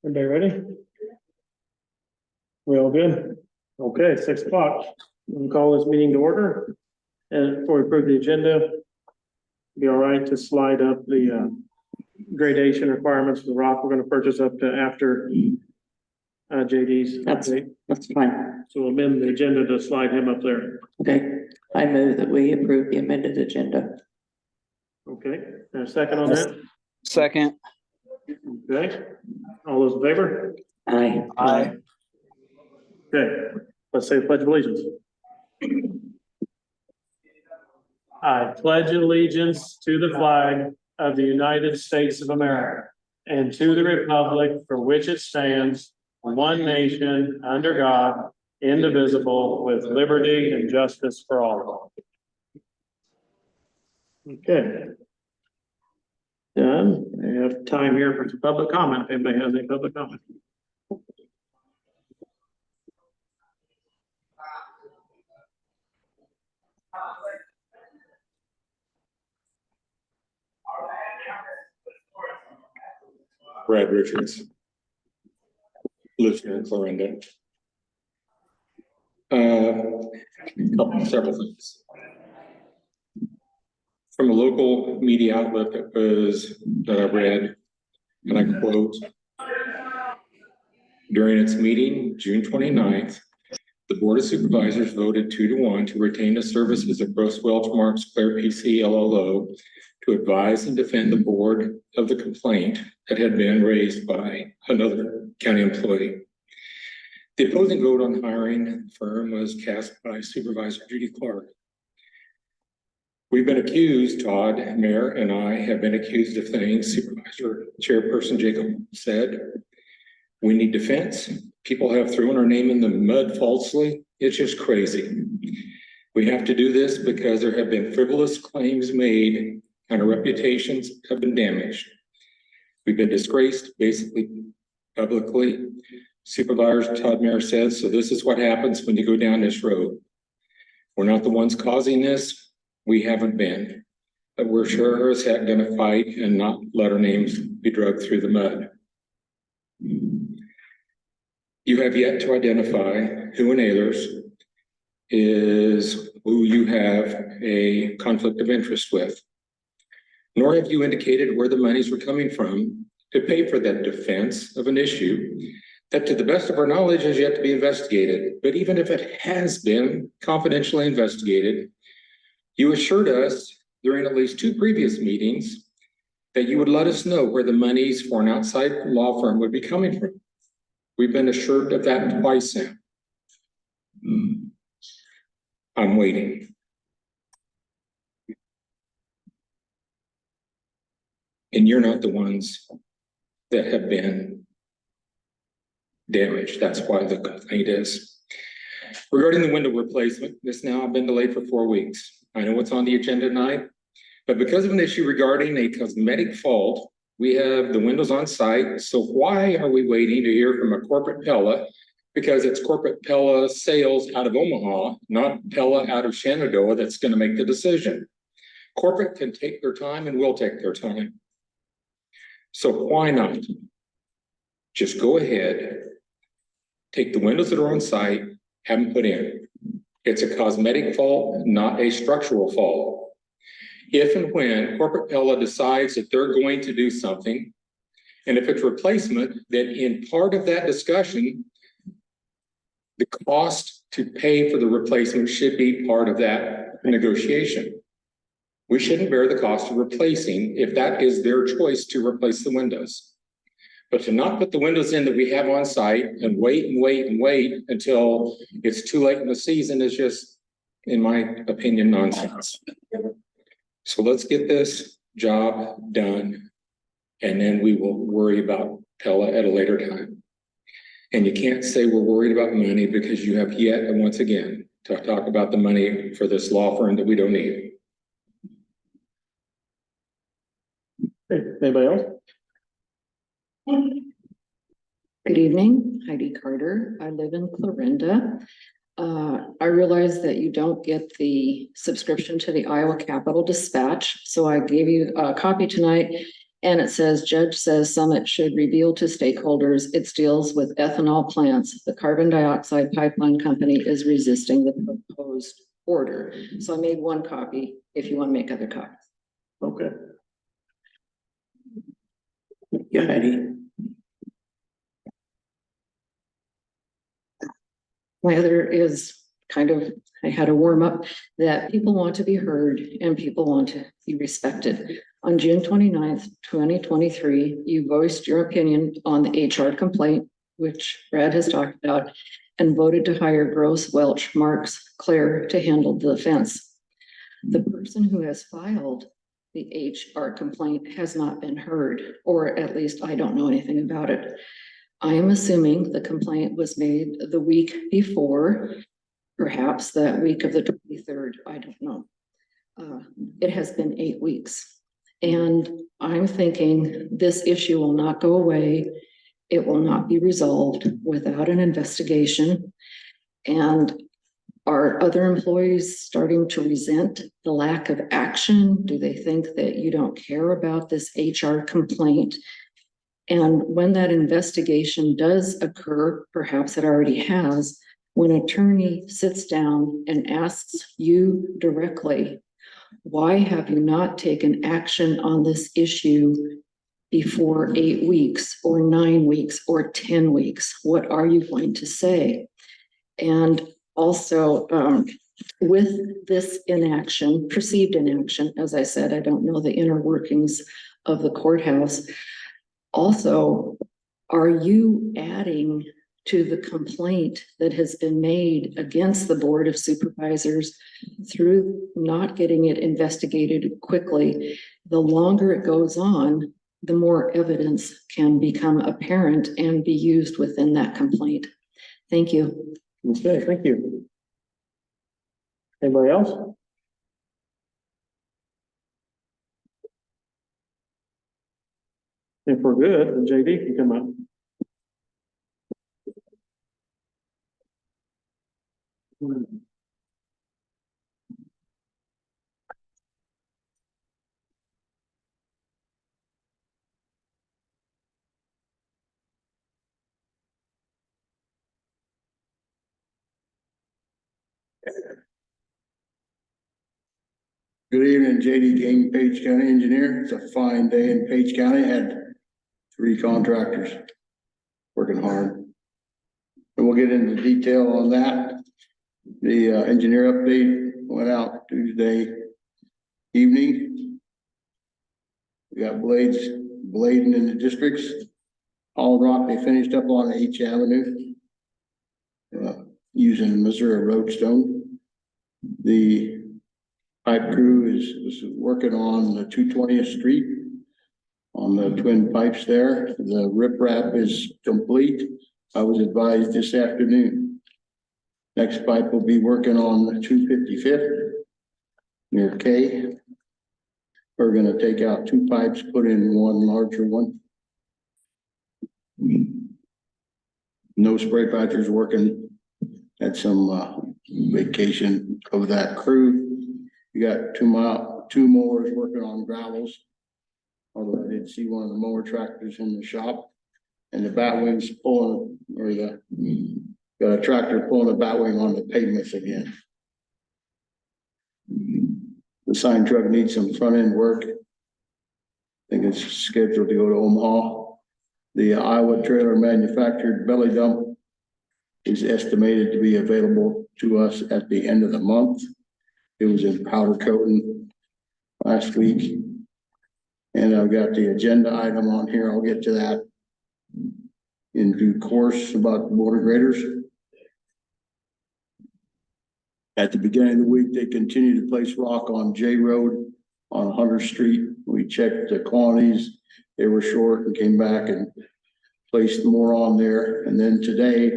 Everybody ready? We all good? Okay, 6 o'clock. We'll call this meeting to order. And before we approve the agenda, be all right to slide up the gradation requirements for the rock we're going to purchase up to after JD's. That's fine. So we'll amend the agenda to slide him up there. Okay, I move that we approve the amended agenda. Okay, and a second on that? Second. Okay, all those in favor? Aye. Aye. Okay, let's say pledge of allegiance. I pledge allegiance to the flag of the United States of America and to the republic for which it stands, one nation, under God, indivisible, with liberty and justice for all. Okay. Done. We have time here for some public comment. If anybody has any public comment. Brad Richards. Lives here in Clarinda. Several things. From a local media outlet that I read, and I quote, during its meeting, June 29th, the Board of Supervisors voted 2-1 to retain the services of Gross Welch Marks Claire PC LLO to advise and defend the board of the complaint that had been raised by another county employee. The opposing vote on hiring the firm was cast by Supervisor Judy Clark. We've been accused, Todd, Mayor, and I have been accused of things Supervisor Chairperson Jacob said. We need defense. People have thrown our name in the mud falsely. It's just crazy. We have to do this because there have been frivolous claims made and our reputations have been damaged. We've been disgraced, basically, publicly. Supervisor Todd Mayer says, so this is what happens when you go down this road. We're not the ones causing this. We haven't been. But we're sure as heck gonna fight and not let our names be dragged through the mud. You have yet to identify who in Ayers is who you have a conflict of interest with. Nor have you indicated where the monies were coming from to pay for that defense of an issue that, to the best of our knowledge, has yet to be investigated. But even if it has been confidentially investigated, you assured us during at least 2 previous meetings that you would let us know where the monies for an outside law firm would be coming from. We've been assured of that twice now. I'm waiting. And you're not the ones that have been damaged. That's why the complaint is. Regarding the window replacement, this now have been delayed for 4 weeks. I know what's on the agenda tonight, but because of an issue regarding a cosmetic fault, we have the windows on site. So why are we waiting to hear from a corporate Pella? Because it's corporate Pella sales out of Omaha, not Pella out of Shenandoah that's going to make the decision. Corporate can take their time and will take their time. So why not just go ahead, take the windows that are on site, have them put in. It's a cosmetic fault, not a structural fault. If and when corporate Pella decides that they're going to do something, and if it's replacement, then in part of that discussion, the cost to pay for the replacement should be part of that negotiation. We shouldn't bear the cost of replacing if that is their choice to replace the windows. But to not put the windows in that we have on site and wait and wait and wait until it's too late in the season is just, in my opinion, nonsense. So let's get this job done. And then we will worry about Pella at a later time. And you can't say we're worried about money because you have yet, and once again, to talk about the money for this law firm that we don't need. Okay, anybody else? Good evening, Heidi Carter. I live in Clarinda. I realize that you don't get the subscription to the Iowa Capital Dispatch, so I gave you a copy tonight. And it says, Judge says Summit should reveal to stakeholders its deals with ethanol plants. The carbon dioxide pipeline company is resisting the proposed order. So I made one copy if you want to make other copies. Okay. Yeah, Heidi. My other is kind of, I had a warm up that people want to be heard and people want to be respected. On June 29th, 2023, you voiced your opinion on the HR complaint, which Brad has talked about, and voted to hire Gross, Welch, Marks, Claire to handle the defense. The person who has filed the HR complaint has not been heard, or at least I don't know anything about it. I am assuming the complaint was made the week before, perhaps that week of the 23rd, I don't know. It has been 8 weeks. And I'm thinking this issue will not go away. It will not be resolved without an investigation. And are other employees starting to resent the lack of action? Do they think that you don't care about this HR complaint? And when that investigation does occur, perhaps it already has, when an attorney sits down and asks you directly, why have you not taken action on this issue before 8 weeks or 9 weeks or 10 weeks? What are you going to say? And also, with this inaction, perceived inaction, as I said, I don't know the inner workings of the courthouse. Also, are you adding to the complaint that has been made against the Board of Supervisors through not getting it investigated quickly? The longer it goes on, the more evidence can become apparent and be used within that complaint. Thank you. Okay, thank you. Anybody else? If we're good, then JD can come up. Good evening, JD King, Page County Engineer. It's a fine day in Page County. Had 3 contractors working hard. And we'll get into detail on that. The engineer update went out Tuesday evening. We got blades blading in the districts. All rock, they finished up on H Avenue using Missouri roadstone. The pipe crew is working on the 220th Street on the twin pipes there. The riprap is complete. I was advised this afternoon. Next pipe will be working on the 255th near K. We're gonna take out 2 pipes, put in 1 larger one. No spray patchers working. Had some vacation of that crew. You got 2 mowers working on gravels. Although I did see one of the mower tractors in the shop, and the batwing's pulling, or got a tractor pulling the batwing on the pavements again. The sign truck needs some front end work. I think it's scheduled to go to Omaha. The Iowa trailer manufactured belly dump is estimated to be available to us at the end of the month. It was in powder coating. last week. And I've got the agenda item on here. I'll get to that in due course about the motor graders. At the beginning of the week, they continued to place rock on J Road on Hunter Street. We checked the quantities. They were short and came back and placed more on there. And then today,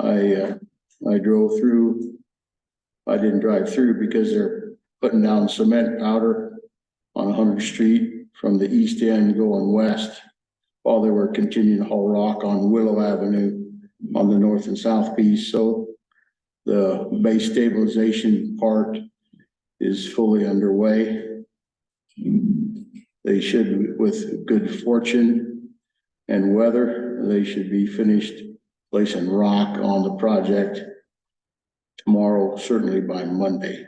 I drove through. I didn't drive through because they're putting down cement powder on Hunter Street from the east end going west, while they were continuing to haul rock on Willow Avenue on the north and south piece. So the base stabilization part is fully underway. They should, with good fortune and weather, they should be finished placing rock on the project tomorrow, certainly by Monday.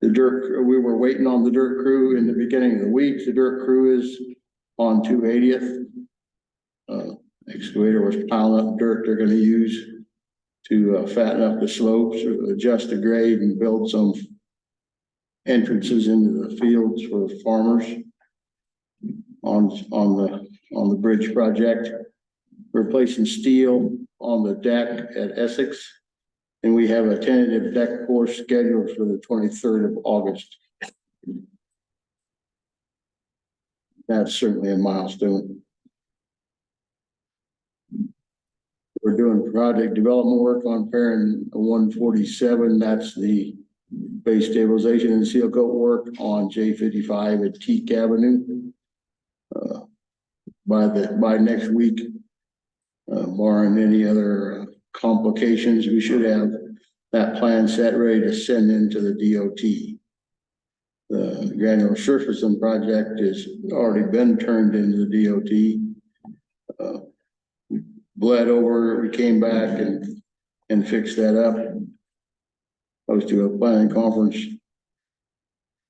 The dirt, we were waiting on the dirt crew in the beginning of the week. The dirt crew is on 280th. Excavator was piling up dirt they're gonna use to fatten up the slopes, or adjust the grade and build some entrances into the fields for farmers on the bridge project. Replacing steel on the deck at Essex. And we have a tentative deck course scheduled for the 23rd of August. That's certainly a milestone. We're doing project development work on Perrin 147. That's the base stabilization and seal coat work on J55 at Teak Avenue. By next week, barring any other complications, we should have that plan set ready to send into the DOT. The granular surfacing project has already been turned into the DOT. Bled over, we came back and fixed that up. I was to a planning conference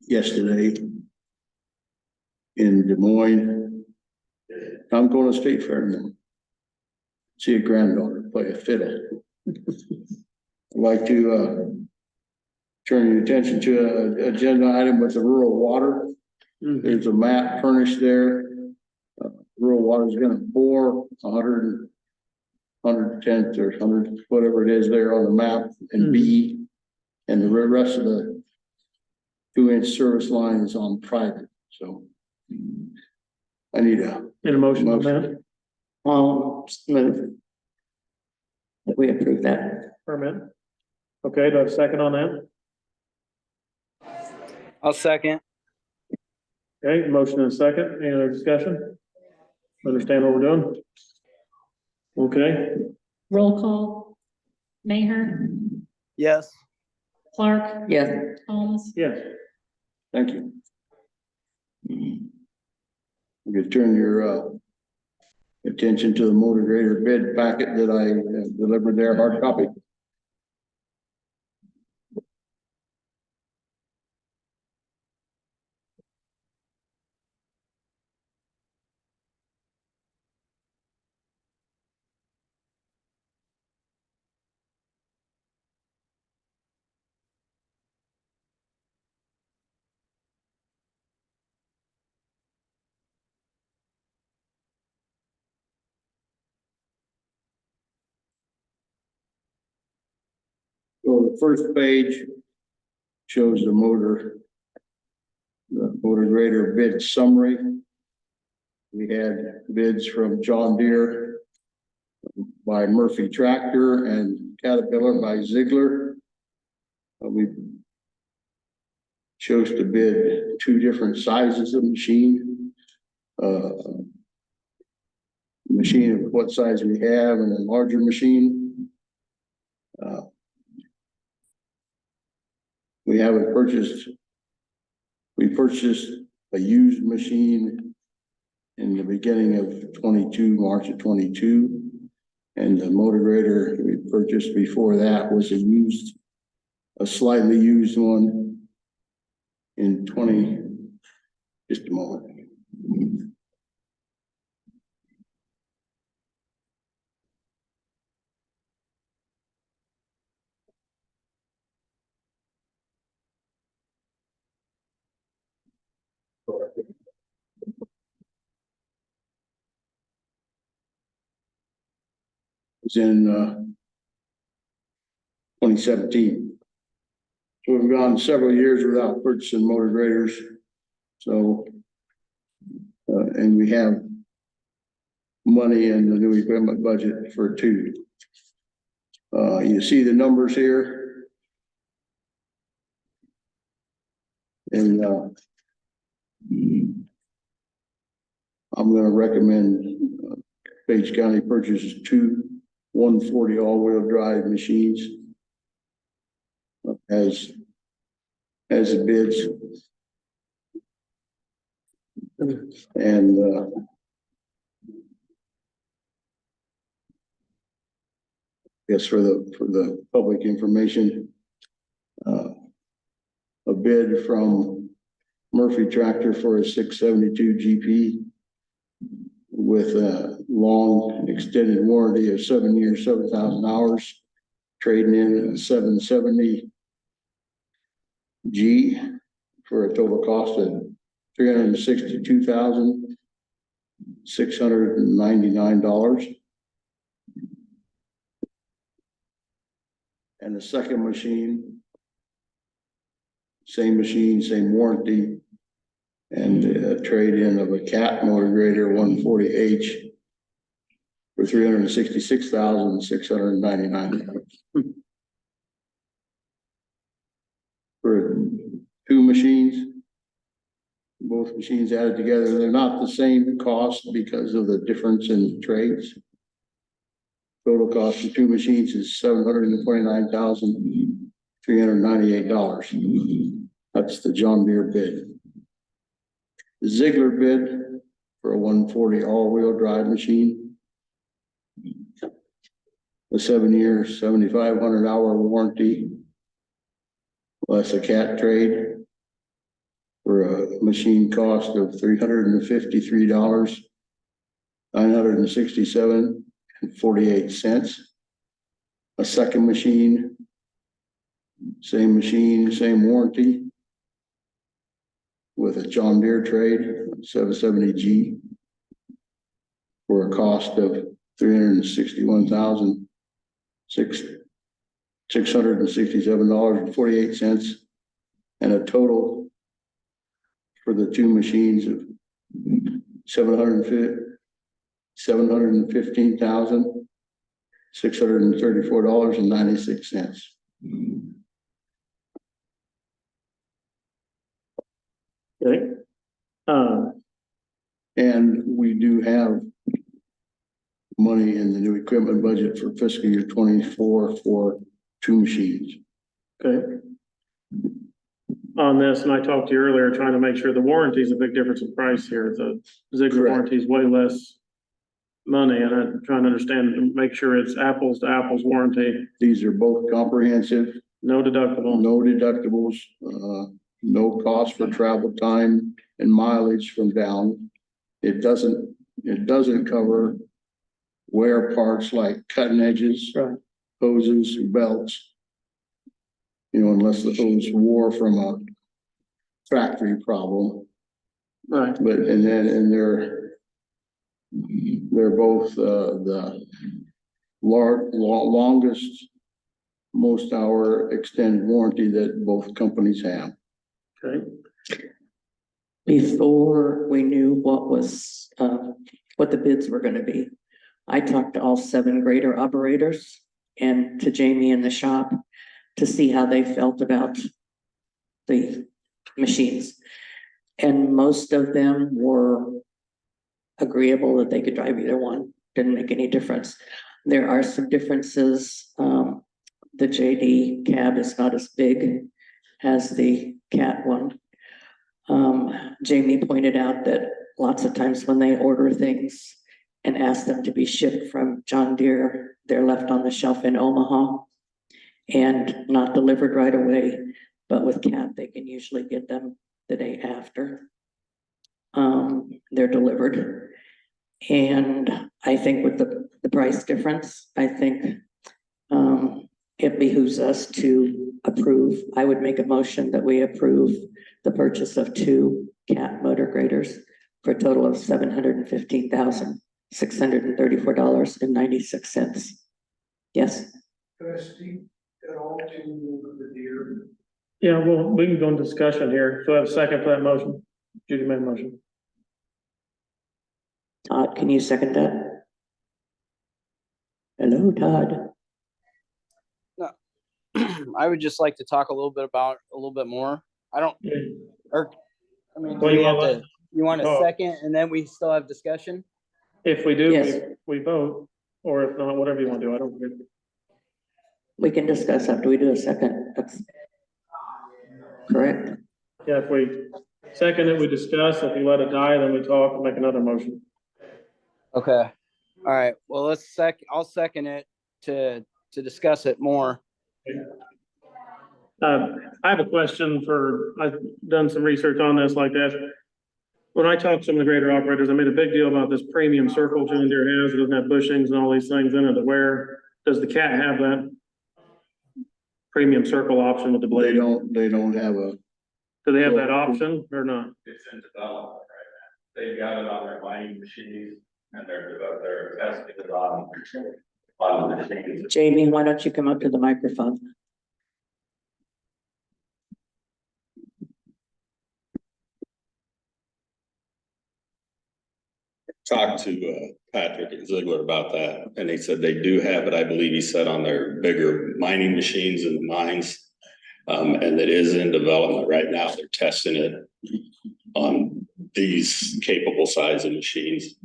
yesterday in Des Moines. I'm going to State Fair now. See a granddaughter play a fiddle. I'd like to turn your attention to an agenda item with the rural water. There's a map furnished there. Rural water is going to bore 110th or 100, whatever it is there on the map, and B, and the rest of the 2-inch service line is on private. So I need a motion on that I'll move that we approve that. permit. Okay, do I have a second on that? I'll second. Okay, motion and second. Any other discussion? Understand what we're doing? Okay, Roll call. Mayor, Yes. Clark, Yes. Holmes, yes. Thank you. You could turn your attention to the motor grader bid packet that I delivered there, hard copy. So the first page shows the motor grader bid summary. We had bids from John Deere by Murphy Tractor and Caterpillar by Ziegler. We chose to bid 2 different sizes of machine. Machine of what size we have and a larger machine. We purchased a used machine in the beginning of 22, March of 22. And the motor grader we purchased before that was a slightly used one in 20, just a moment. was in 2017. So we've gone several years without purchasing motor graders. So, and we have money in the new equipment budget for two. You see the numbers here. And I'm gonna recommend Page County purchases two 140 all-wheel drive machines as the bids. And yes, for the public information, a bid from Murphy Tractor for a 672 GP with a long extended warranty of 7 years, 7,000 hours, trading in a 770 G for a total cost of $362,699. And the second machine, same warranty, and a trade-in of a Cat motor grader 140H for $366,699. For two machines, both machines added together, they're not the same cost because of the difference in trades. Total cost of two machines is $729,398. That's the John Deere bid. The Ziegler bid for a 140 all-wheel drive machine, a 7 year, 7,500 hour warranty, plus a Cat trade for a machine cost of $353, $967.48. A second machine, same warranty, with a John Deere trade 770G for a cost of $361,667.48, and a total for the two machines of $715,634.96. Okay. And we do have money in the new equipment budget for fiscal year 24 for two machines. Okay. On this, and I talked to you earlier, trying to make sure the warranty is a big difference in price here. The Ziegler Correct. warranty is way less money, and I'm trying to understand and make sure it's apples to apples warranty, These are both comprehensive, no deductible. no deductibles, no cost for travel time and mileage from down. It doesn't cover wear parts like cutting edges, Right. hoses, belts. You know, unless the hose wore from a factory problem. Right. But, and they're both, the longest, most hour extended warranty that both companies have. Okay. Before we knew what the bids were gonna be, I talked to all 7 grader operators and to Jamie in the shop to see how they felt about the machines. And most of them were agreeable that they could drive either one, didn't make any difference. There are some differences. The JD cab is not as big as the Cat one. Jamie pointed out that lots of times when they order things and ask them to be shipped from John Deere, they're left on the shelf in Omaha and not delivered right away. But with Cat, they can usually get them the day after they're delivered. And I think with the price difference, I think it behooves us to approve. I would make a motion that we approve the purchase of 2 cat motor graders for a total of $715,634.96. Yes, Yeah, well, we can go into discussion here. So I have a second for that motion. Judy made a motion. Todd, can you second that? Hello, Todd. I would just like to talk a little bit more. I don't, or, I mean, do Well, you we have want to, you want a Oh. second and then we still have discussion? If we do, Yes. we vote, or if not, whatever you want to do. I don't care. We can discuss after we do a second. That's correct. Yeah, if we second it, we discuss. If we let it die, then we talk and make another motion. Okay. All right. Well, I'll second it to discuss it more. I have a question I've done some research on this like that. When I talked to some of the grader operators, I made a big deal about this premium circle John Deere has. It doesn't have bushings and all these things in it. Where does the Cat have that premium circle option with the They blade? don't have a, Do they have that option or not? It's in development right now. They've got it on their mining machines and they're testing it on the machines. Jamie, why don't you come up to the microphone? Talked to Patrick and Ziegler about that, and they said they do have it. I believe he said on their bigger mining machines in the mines. And it is in development right now. They're testing it on these capable size of machines.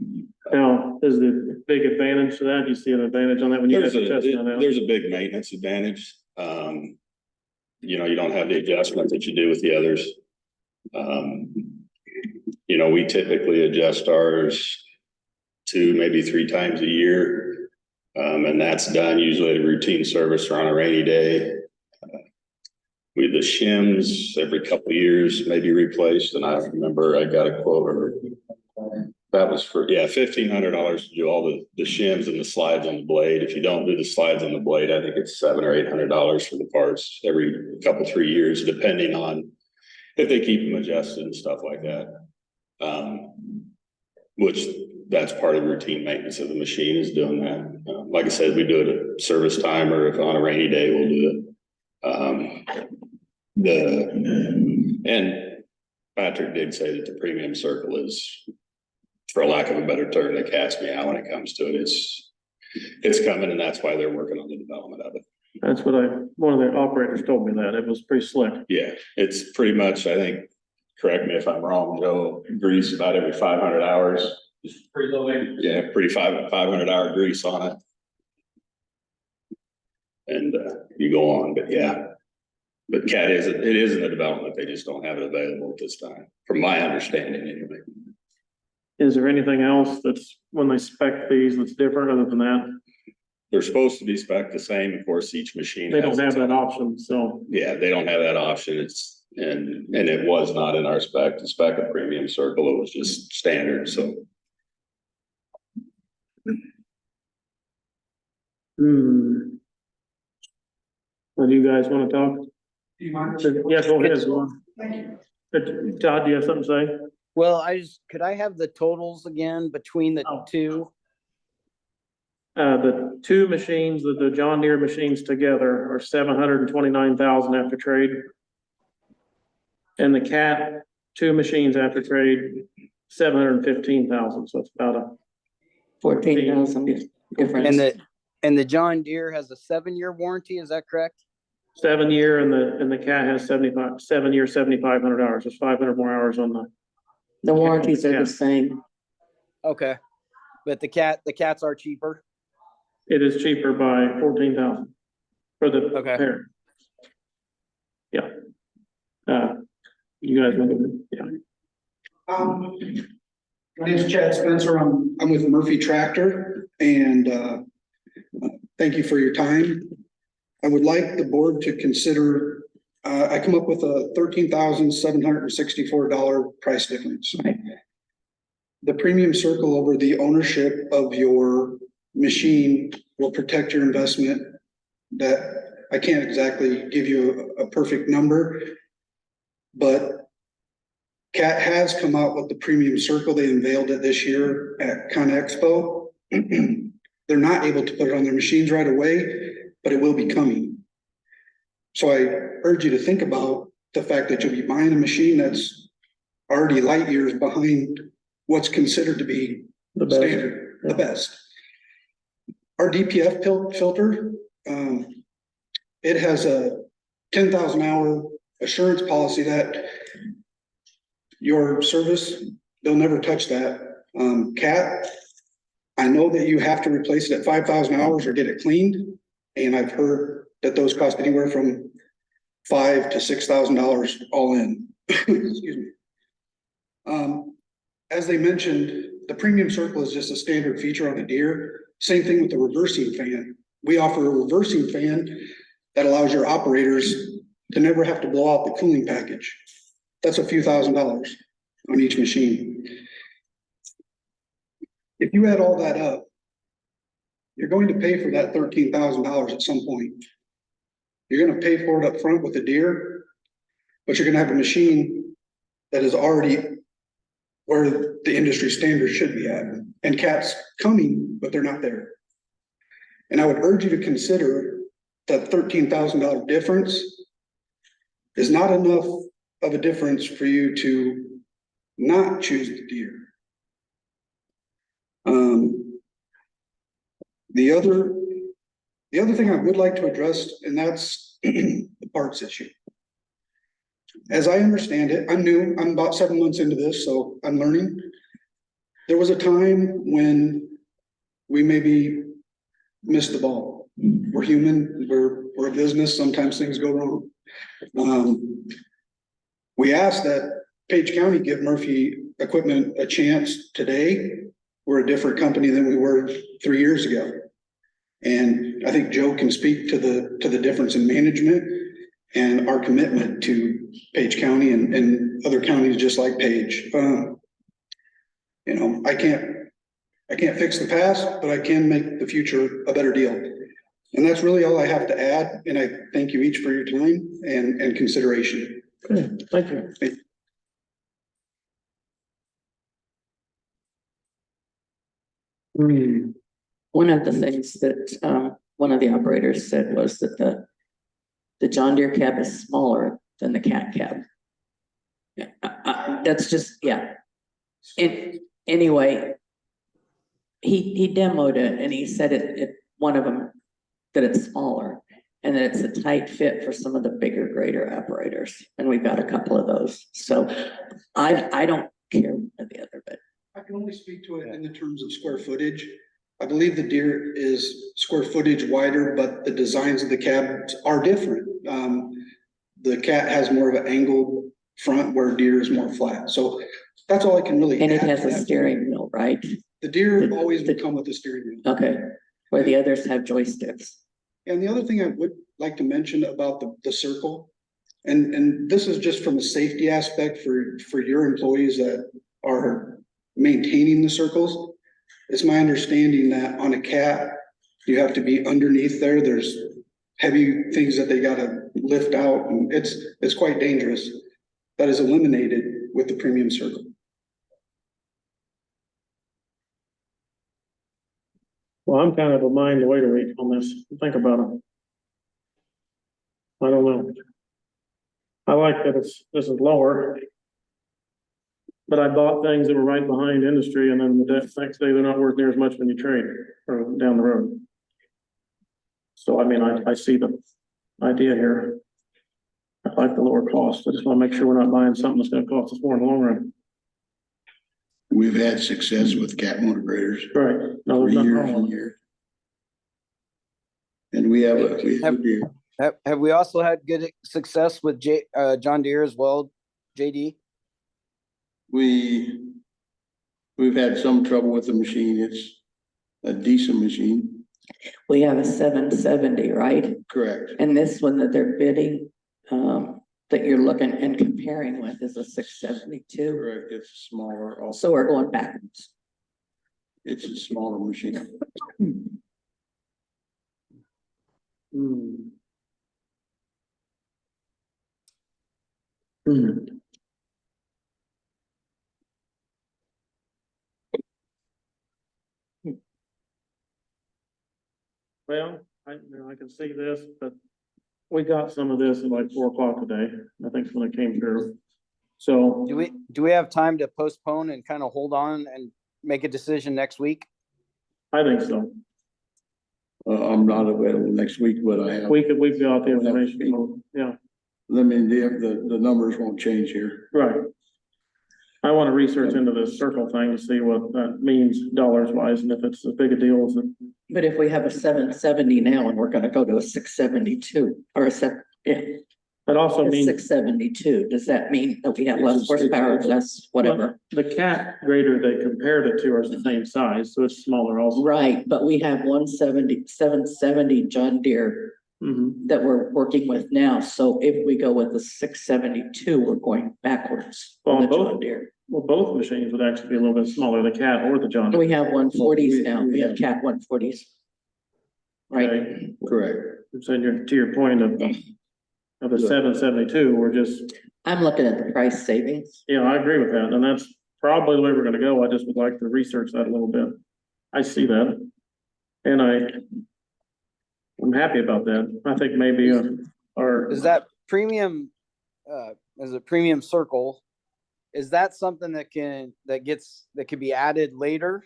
Now, is the big advantage to that? Do you see an advantage on that when you guys are testing on that? There's a big maintenance advantage. You know, you don't have the adjustment that you do with the others. You know, we typically adjust ours 2, maybe 3 times a year. And that's done usually at a routine service or on a rainy day. We the shims every couple of years, maybe replaced, and I remember I got a quote or that was for $1,500 to do all the shims and the slides on the blade. If you don't do the slides on the blade, I think it's $700 or $800 for the parts every couple 3 years, depending on if they keep them adjusted and stuff like that. Which that's part of the routine maintenance of the machine is doing that. Like I said, we do it at service time, or if on a rainy day, we'll do it. And Patrick did say that the premium circle is, for lack of a better term, the cat's meow when it comes to it. It's coming, and that's why they're working on the development of it. That's what one of the operators told me that. It was pretty slick. Yeah, it's pretty much, I think, correct me if I'm wrong, Joe, grease about every 500 hours. Pretty low end. Yeah, pretty 500 hour grease on it. And you go on, but yeah. But CAT it is in the development. They just don't have it available at this time, from my understanding anyway. Is there anything else that's when they spec these that's different other than that? They're supposed to be spec the same. Of course, each machine. They don't has have its that own. option, so. Yeah, they don't have that option. And it was not in our spec. The spec of premium circle, it was just standard, so. What do you guys want to talk? Do you mind? Yes, go ahead. Thank you. Todd, do you have something to say? Well, could I have the totals again between the Oh. two? The 2 machines, the John Deere machines together are 729,000 after trade. And the CAT 2 machines after trade, 715,000, so it's about a 14,000 difference. And the John Deere has a 7-year warranty, is that correct? 7-year and the CAT has 7-year, 7,500 hours. There's 500 more hours on The warranties are Yeah. the same. Okay. But the cats are cheaper? it is cheaper by 14,000 for the Okay. pair. Yeah. You guys, yeah. My name is Chad Spencer. I'm with Murphy Tractor, and thank you for your time. I would like the board to consider, I come up with a $13,764 price difference. Right. The premium circle over the ownership of your machine will protect your investment. That I can't exactly give you a perfect number, but Cat has come out with the premium circle. They unveiled it this year at Con Expo. They're not able to put it on their machines right away, but it will be coming. So I urge you to think about the fact that you'll be buying a machine that's already light years behind what's considered to be The best. standard, the best. Our DPF filter, it has a 10,000 hour assurance policy that your service, they'll never touch that. Cat, I know that you have to replace it at 5,000 hours or get it cleaned. And I've heard that those cost anywhere from $5,000 to $6,000 all in. Excuse me. As they mentioned, the premium circle is just a standard feature on a Deere. Same thing with the reversing fan. We offer a reversing fan that allows your operators to never have to blow out the cooling package. That's a few $1,000s on each machine. If you add all that up, you're going to pay for that $13,000 at some point. You're gonna pay for it up front with the Deere, but you're gonna have a machine that is already where the industry standard should be at. And Cat's coming, but they're not there. And I would urge you to consider that $13,000 difference is not enough of a difference for you to not choose the Deere. The other thing I would like to address, and that's the parts issue. As I understand it, I'm new, I'm about 7 months into this, so I'm learning. There was a time when we maybe missed the ball. We're human, we're a business, sometimes things go wrong. We asked that Page County give Murphy Equipment a chance today. We're a different company than we were 3 years ago. And I think Joe can speak to the difference in management and our commitment to Page County and other counties just like Page. You know, I can't fix the past, but I can make the future a better deal. And that's really all I have to add. And I thank you each for your time and consideration. Good, thank you. One of the things that, one of the operators said was that the John Deere cab is smaller than the Cat cab. Yeah, that's just, yeah. Anyway, he demoed it and he said one of them, that it's smaller and that it's a tight fit for some of the bigger grader operators. And we've got a couple of those. So I don't care one or the other, but. I can only speak to it in the terms of square footage. I believe the Deere is square footage wider, but the designs of the cabs are different. The Cat has more of an angled front where Deere is more flat. So that's all I can really. And it add has to a that. steering wheel, right? The Deere always would come with a steering wheel. Okay, where the others have joysticks. And the other thing I would like to mention about the circle, and this is just from a safety aspect for your employees that are maintaining the circles. It's my understanding that on a Cat, you have to be underneath there. There's heavy things that they gotta lift out, and it's quite dangerous. That is eliminated with the premium circle. Well, I'm kind of a mind to wait a week on this, think about it. I don't know. I like that this is lower. But I bought things that were right behind industry and then the next day they're not worth near as much when you trade or down the road. So I mean, I see the idea here. I like the lower cost. I just want to make sure we're not buying something that's gonna cost us more in the long run. We've had success with Cat motor graders Right. No, for there's nothing years wrong and with it. years. And we have a Deere. Have we also had good success with John Deere as well, JD? We've had some trouble with the machine. It's a decent machine. We have a 770, right? Correct. And this one that they're bidding, that you're looking and comparing with is a 672. Correct. It's smaller. Also, So we're going backwards. it's a smaller machine. Well, I can see this, but we got some of this at like 4 o'clock today. I think when it came through. So, Do we have time to postpone and kind of hold on and make a decision next week? I think so. I'm not available next week, but I have, We've got the information. Yeah, the numbers won't change here. right. I want to research into this circle thing to see what that means dollars wise and if it's as big a deal as it. But if we have a 770 now and we're gonna go to a 672 or It also a means 672, does that mean that we have less horsepower, less whatever? the cat grader they compared it to are the same size, so it's smaller also. Right, but we have 770 John Deere Mhm. that we're working with now. So if we go with the 672, we're going backwards. Well, on the both- John Deere. Well, both machines would actually be a little bit smaller, the cat or the John. We have 140s now. We We have have- cat 140s. Right, Okay. Correct. So to your point of the 772, we're just, I'm looking at the price savings. yeah, I agree with that, and that's probably the way we're gonna go. I just would like to research that a little bit. I see that. And I'm happy about that. I think maybe, our. Is that premium, as a premium circle? Is that something that can be added later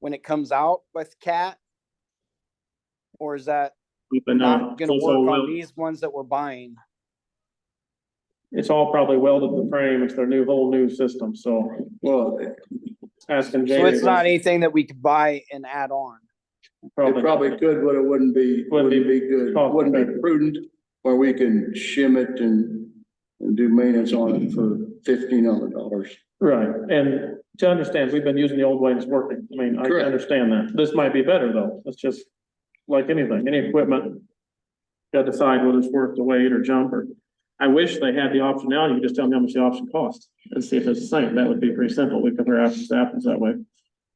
when it comes out with cat? Or is that not gonna work on these ones that we're buying? It's all probably welded to the frame. It's their whole new system, so Well, asking So Jamie. it's not anything that we could buy and add on. it probably could, but it wouldn't be good, cost wouldn't be effective. prudent, or we can shim it and do maintenance on it for $1,500. Right, and to understand, we've been using the old way and it's working. I mean, I Correct. understand that. This might be better though. It's just like anything, any equipment. Got to decide whether it's worth the wait or jump or, I wish they had the optionality. You just tell me how much the option costs and see if it's the same. That would be pretty simple. We compare apples to apples that way.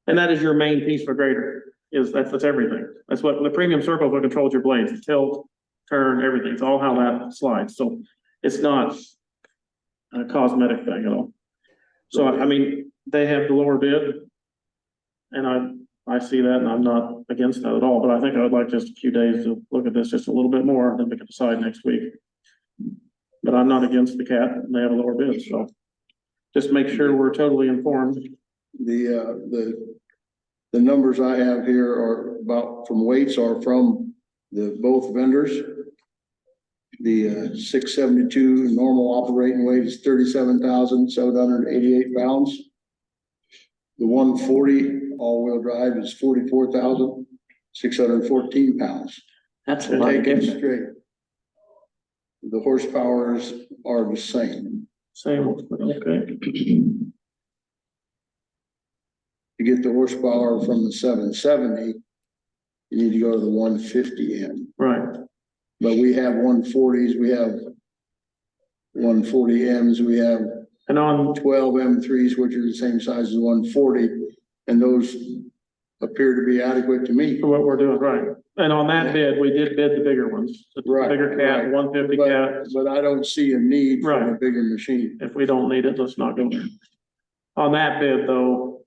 And that is your main piece for grader, that's everything. That's what the premium circle is what controls your blades, tilt, turn, everything. It's all how that slides. So it's not a cosmetic thing at all. So, I mean, they have the lower bid. And I see that and I'm not against that at all, but I think I would like just a few days to look at this just a little bit more, then we can decide next week. But I'm not against the cat, and they have a lower bid, so just make sure we're totally informed. The numbers I have here are from weights are from both vendors. The 672 normal operating weight is 37,788 pounds. The 140 all-wheel drive is 44,614 pounds. That's a To lot of take it difference. straight. The horsepowers are the same. Same, okay, To get the horsepower from the 770, you need to go to the 150M. right. But we have 140s, we have 140Ms, we have And on, 12 M3s, which are the same size as 140, and those appear to be adequate to me. for what we're doing, right, and on that bid, we did bid the bigger ones. The Right, Bigger cat, right. 150 cat, But I don't see a need for a Right. bigger machine. if we don't need it, let's not go there. On that bid, though,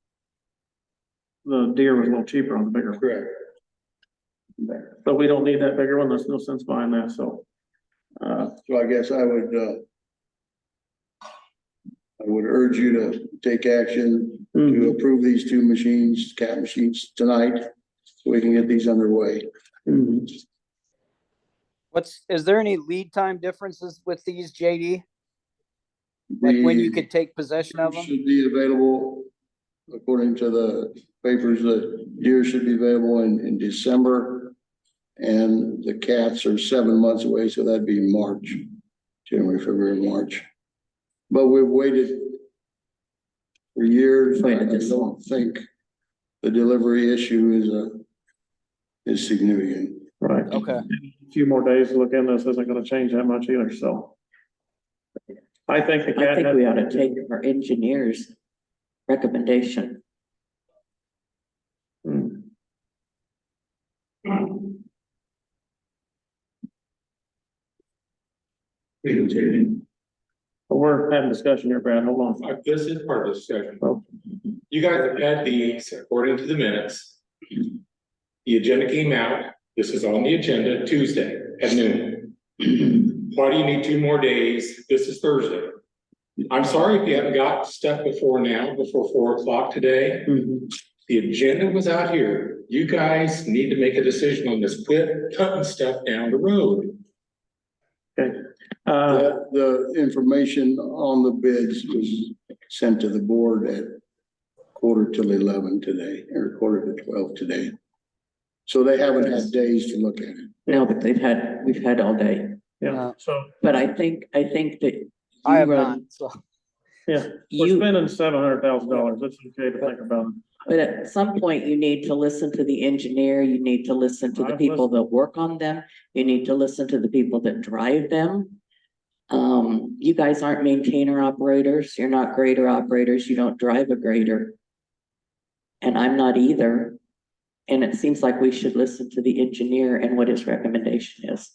the Deere was a little cheaper on the bigger, Correct. but we don't need that bigger one, there's no sense buying that, so. So I guess I would urge you to take action to approve these two machines, cat machines tonight, so we can get these underway. mhm. Is there any lead time differences with these, JD? Like when you could take possession of them? Should be available, according to the papers, the deer should be available in December. And the cats are 7 months away, so that'd be March, January, February, March. But we've waited for years. I Waited this long. don't think the delivery issue is significant. Right. Okay. A few more days to look in this isn't gonna change that much either, so. I think the I cat. think we ought to take our engineer's recommendation. Hmm. But we're having discussion here, Brad, hold on. This is part of the discussion. Oh. You guys have had these according to the minutes. The agenda came out, This is on the agenda Tuesday at noon. Why do you need 2 more days? This is Thursday. I'm sorry if you haven't got stuff before now, before 4 o'clock today. The agenda was out here. You guys need to make a decision on this. Quit cutting stuff down the road. The information on the bids was sent to the board at 11:15 today, or 11:45 today. So they haven't had days to look at it. No, but we've had all day. Yeah, so, But I think that. I have you, not, so. yeah, we're You, spending $700,000. That's okay to think about. but at some point you need to listen to the engineer, you need to listen to the I've people that work on them, you need to listen to the people that drive them. You guys aren't maintainer operators, you're not grader operators, you don't drive a grader. And I'm not either. And it seems like we should listen to the engineer and what his recommendation is.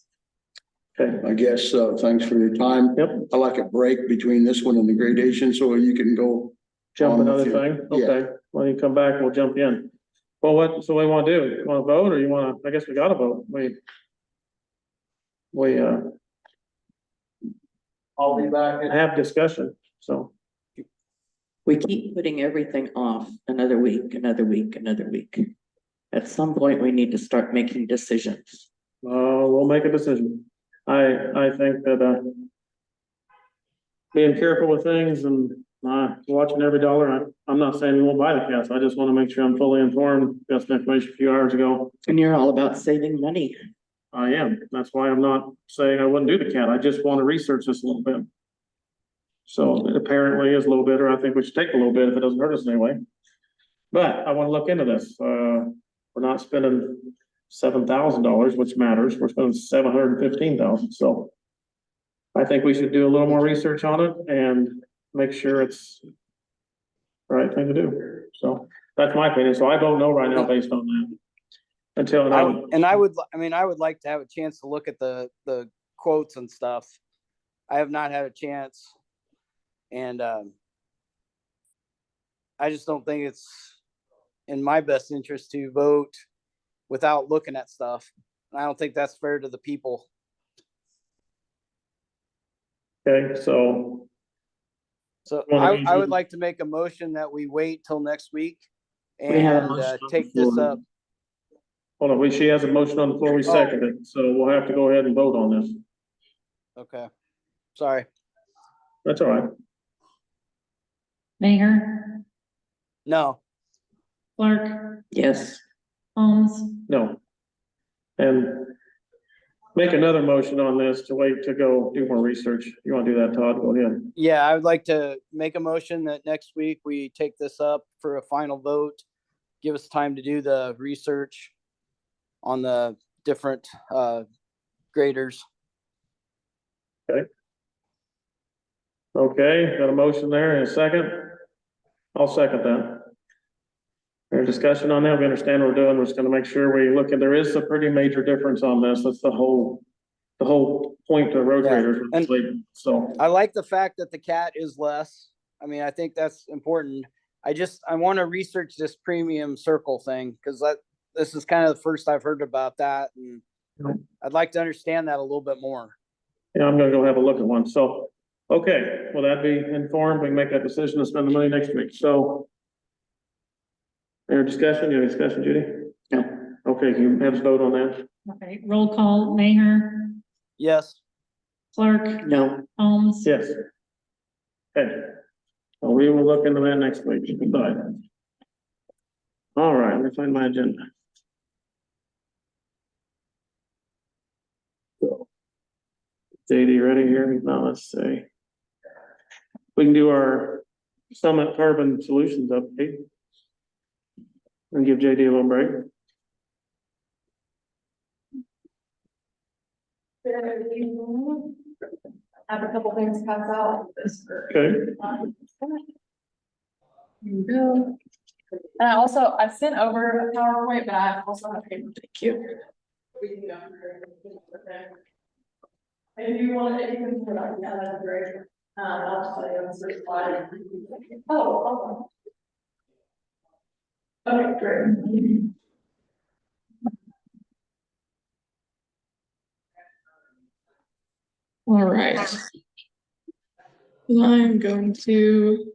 Okay, I guess, thanks for your time. yep, I like a break between this one and the gradation, so you can go. jump on with another your- thing, okay, when you come back, we'll jump in. Well, what do you wanna do? You wanna vote, or you wanna, I guess we gotta vote, I'll be back. have discussion, so. We keep putting everything off another week, another week, another week. At some point, we need to start making decisions. We'll make a decision. I think that, being careful with things and, watching every dollar, I'm not saying we won't buy the cats, I just wanna make sure I'm fully informed, got some information a few hours ago. And you're all about saving money. I am, that's why I'm not saying I wouldn't do the cat, I just wanna research this a little bit. So it apparently is a little bit, or I think we should take a little bit if it doesn't hurt us anyway. But I wanna look into this, we're not spending $7,000, which matters, we're spending $715,000, so. I think we should do a little more research on it and make sure it's the right thing to do, so that's my opinion, so I don't know right now based on that. Until now, I would like to have a chance to look at the quotes and stuff. I have not had a chance. And, I just don't think it's in my best interest to vote without looking at stuff. I don't think that's fair to the people. okay, so. So Well, I would like to make a motion that we wait till next week We have a and motion on the take this floor. up. Hold on, she has a motion on the floor, we second it, so we'll have to go ahead and vote on this. Okay, sorry. That's all right. Mayor, No. Clark, Yes, Holmes, No. And make another motion on this to wait to go do more research. You wanna do that, Todd? Go ahead. Yeah, I would like to make a motion that next week we take this up for a final vote. Give us time to do the research on the different graders. Okay, got a motion there and a second? I'll second that. Any discussion on that? We understand what we're doing. We're just gonna make sure we look at, there is a pretty major difference on this. That's the whole point to road Yeah, graders. and- So, I like the fact that the cat is less. I mean, I think that's important. I want to research this premium circle thing because this is kind of the first I've heard about that. And Yeah. I'd like to understand that a little bit more. yeah, I'm gonna go have a look at one. So, okay, will that be informed? We can make that decision to spend the money next week. So. Any discussion? Any discussion, Judy? no, Okay, can you have us vote on that? okay, roll call, Mayor, Yes, Clark, no, Holmes. Yes. Okay. Well, we will look into that next week. Goodbye. All right, let me find my agenda. JD ready here? Now let's see. We can do our Summit Carbon Solutions update. And give JD a little break. Have a couple things pass out. Okay, Here you go. And I sent over a PowerPoint, but I also have paper. thank you. We can go through it. Okay. And if you want it, you can put it on, yeah, that's great. I'll just tell you on the slide. Oh. Okay, great. All right. I'm going to.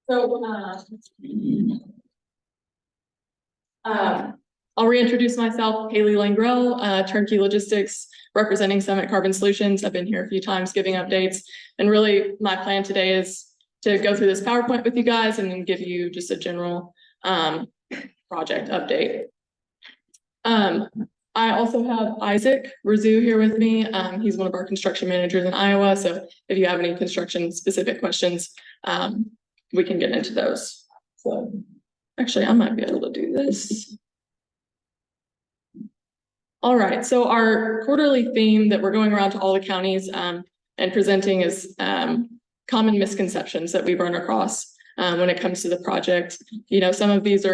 So, I'll reintroduce myself, Haley Langrell, Turnkey Logistics, representing Summit Carbon Solutions. I've been here a few times giving updates, and really my plan today is to go through this PowerPoint with you guys and then give you just a general project update. I also have Isaac Razoo here with me. He's one of our construction managers in Iowa. So if you have any construction specific questions, we can get into those. So actually, I might be able to do this. All right, so our quarterly theme that we're going around to all the counties and presenting is common misconceptions that we've run across when it comes to the project. You know, some of these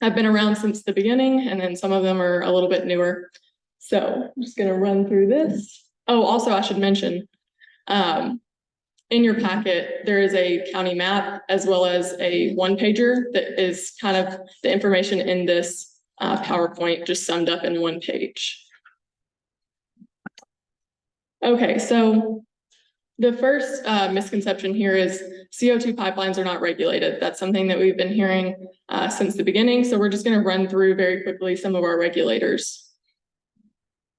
have been around since the beginning, and then some of them are a little bit newer. So I'm just gonna run through this. Oh, also I should mention, in your packet, there is a county map as well as a one-pager that is kind of the information in this PowerPoint just summed up in one page. Okay, so the first misconception here is CO2 pipelines are not regulated. That's something that we've been hearing since the beginning. So we're just going to run through very quickly some of our regulators.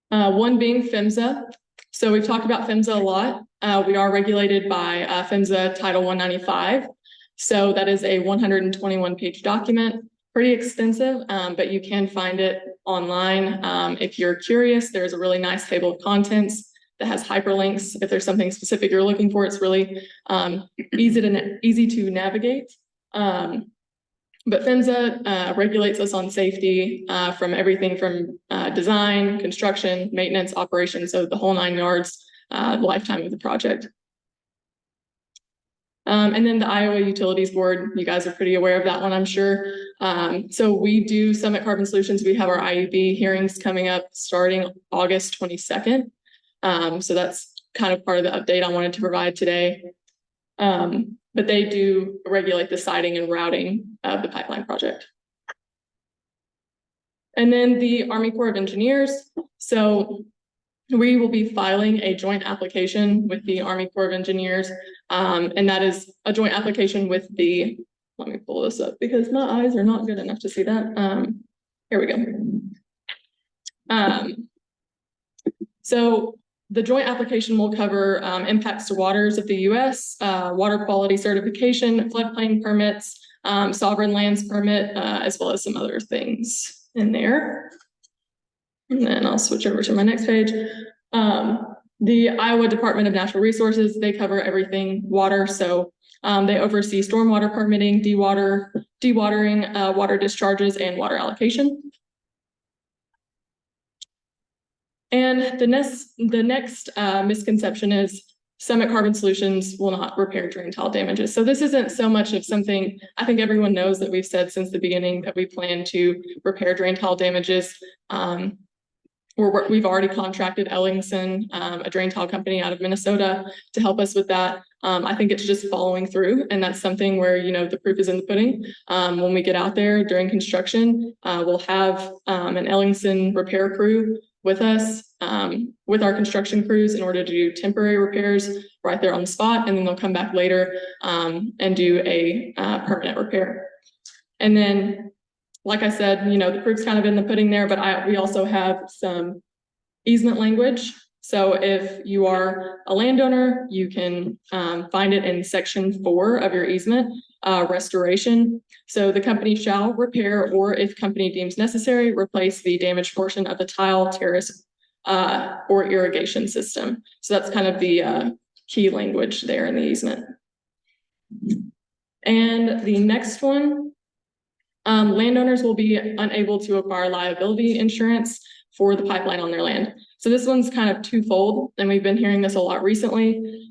One being PHMSA. So we've talked about PHMSA a lot. We are regulated by PHMSA Title 195. So that is a 121-page document, pretty extensive, but you can find it online. If you're curious, there's a really nice table of contents that has hyperlinks. If there's something specific you're looking for, it's really easy to navigate. But PHMSA regulates us on safety from everything from design, construction, maintenance, operations, so the whole 9 yards, lifetime of the project. And then the Iowa Utilities Board, you guys are pretty aware of that one, I'm sure. So we do Summit Carbon Solutions. We have our IUB hearings coming up starting August 22nd. So that's kind of part of the update I wanted to provide today. But they do regulate the siting and routing of the pipeline project. And then the Army Corps of Engineers. So we will be filing a joint application with the Army Corps of Engineers. And that is a joint application with the, let me pull this up because my eyes are not good enough to see that. Here we go. So the joint application will cover impacts to waters of the U.S., water quality certification, floodplain permits, sovereign lands permit, as well as some other things in there. And then I'll switch over to my next page. The Iowa Department of Natural Resources, they cover everything water. So they oversee stormwater permitting, dewatering, water discharges, and water allocation. And the next misconception is Summit Carbon Solutions will not repair drain tile damages. So this isn't so much of something, I think everyone knows that we've said since the beginning that we plan to repair drain tile damages. We've already contracted Ellingson, a drain tile company out of Minnesota, to help us with that. I think it's just following through, and that's something where, you know, the proof is in the pudding. When we get out there during construction, we'll have an Ellingson repair crew with us, with our construction crews in order to do temporary repairs right there on the spot, and then they'll come back later and do a permanent repair. And then, like I said, you know, the proof's kind of in the pudding there, but we also have some easement language. So if you are a landowner, you can find it in section 4 of your easement, restoration. So the company shall repair, or if company deems necessary, replace the damaged portion of the tile, terrace, or irrigation system. So that's kind of the key language there in the easement. And the next one, landowners will be unable to acquire liability insurance for the pipeline on their land. So this one's kind of twofold, and we've been hearing this a lot recently.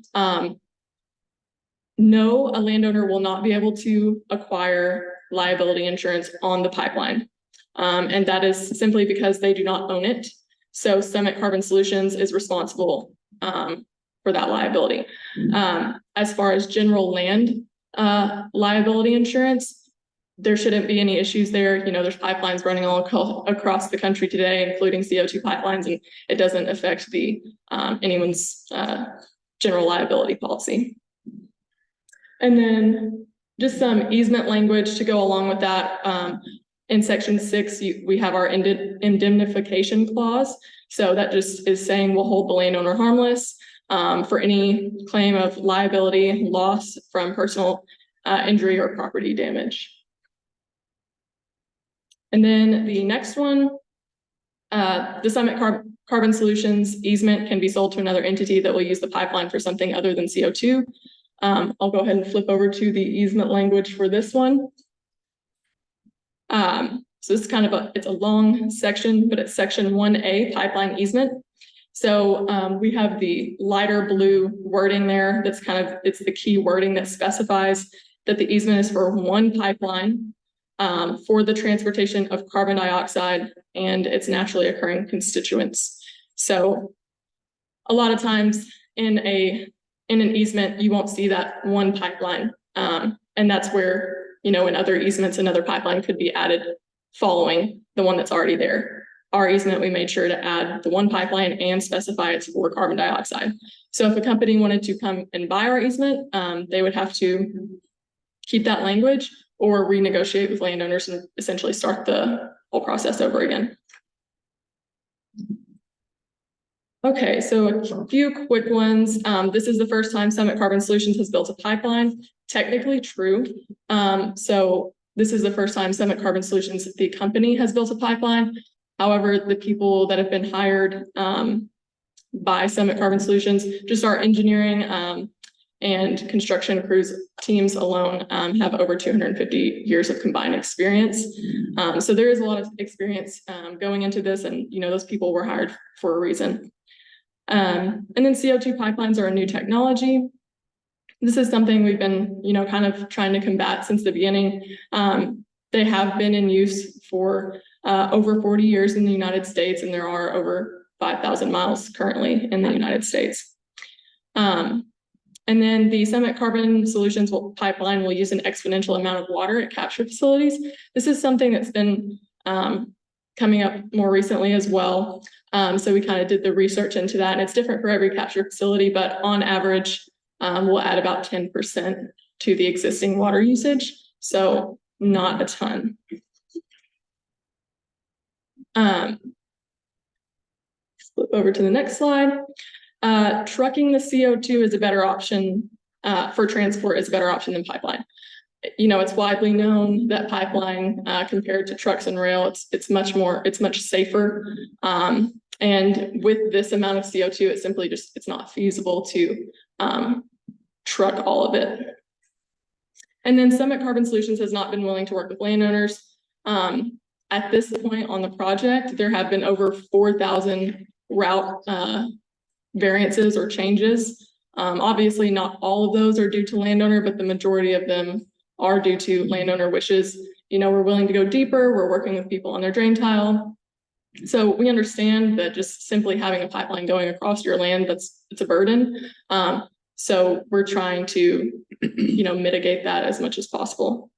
No, a landowner will not be able to acquire liability insurance on the pipeline. And that is simply because they do not own it. So Summit Carbon Solutions is responsible for that liability. As far as general land liability insurance, there shouldn't be any issues there. You know, there's pipelines running all across the country today, including CO2 pipelines, and it doesn't affect the anyone's general liability policy. And then just some easement language to go along with that. In section 6, we have our indemnification clause. So that just is saying we'll hold the landowner harmless for any claim of liability, loss from personal injury or property damage. And then the next one, the Summit Carbon Solutions easement can be sold to another entity that will use the pipeline for something other than CO2. I'll go ahead and flip over to the easement language for this one. So this is kind of it's a long section, but it's section 1A, pipeline easement. So we have the lighter blue wording there. That's it's the key wording that specifies that the easement is for one pipeline for the transportation of carbon dioxide and its naturally occurring constituents. So a lot of times in an easement, you won't see that one pipeline. And that's where, you know, in other easements, another pipeline could be added following the one that's already there. Our easement, we made sure to add the one pipeline and specify it's for carbon dioxide. So if a company wanted to come and buy our easement, they would have to keep that language or renegotiate with landowners and essentially start the whole process over again. Okay, so a few quick ones. This is the first time Summit Carbon Solutions has built a pipeline. Technically true. So this is the first time Summit Carbon Solutions, the company, has built a pipeline. However, the people that have been hired by Summit Carbon Solutions, just our engineering and construction crews teams alone have over 250 years of combined experience. So there is a lot of experience going into this, and you know, those people were hired for a reason. And then CO2 pipelines are a new technology. This is something we've been, you know, kind of trying to combat since the beginning. They have been in use for over 40 years in the United States, and there are over 5,000 miles currently in the United States. And then the Summit Carbon Solutions pipeline will use an exponential amount of water at capture facilities. This is something that's been coming up more recently as well. So we kind of did the research into that, and it's different for every capture facility, but on average, we'll add about 10% to the existing water usage. So not a ton. Flip over to the next slide. Trucking the CO2 is a better option for transport, is a better option than pipeline. You know, it's widely known that pipeline compared to trucks and rail, it's much safer. And with this amount of CO2, it's simply it's not feasible to truck all of it. And then Summit Carbon Solutions has not been willing to work with landowners. At this point on the project, there have been over 4,000 route variances or changes. Obviously, not all of those are due to landowner, but the majority of them are due to landowner wishes. You know, we're willing to go deeper. We're working with people on their drain tile. So we understand that just simply having a pipeline going across your land, it's a burden. So we're trying to, you know, mitigate that as much as possible.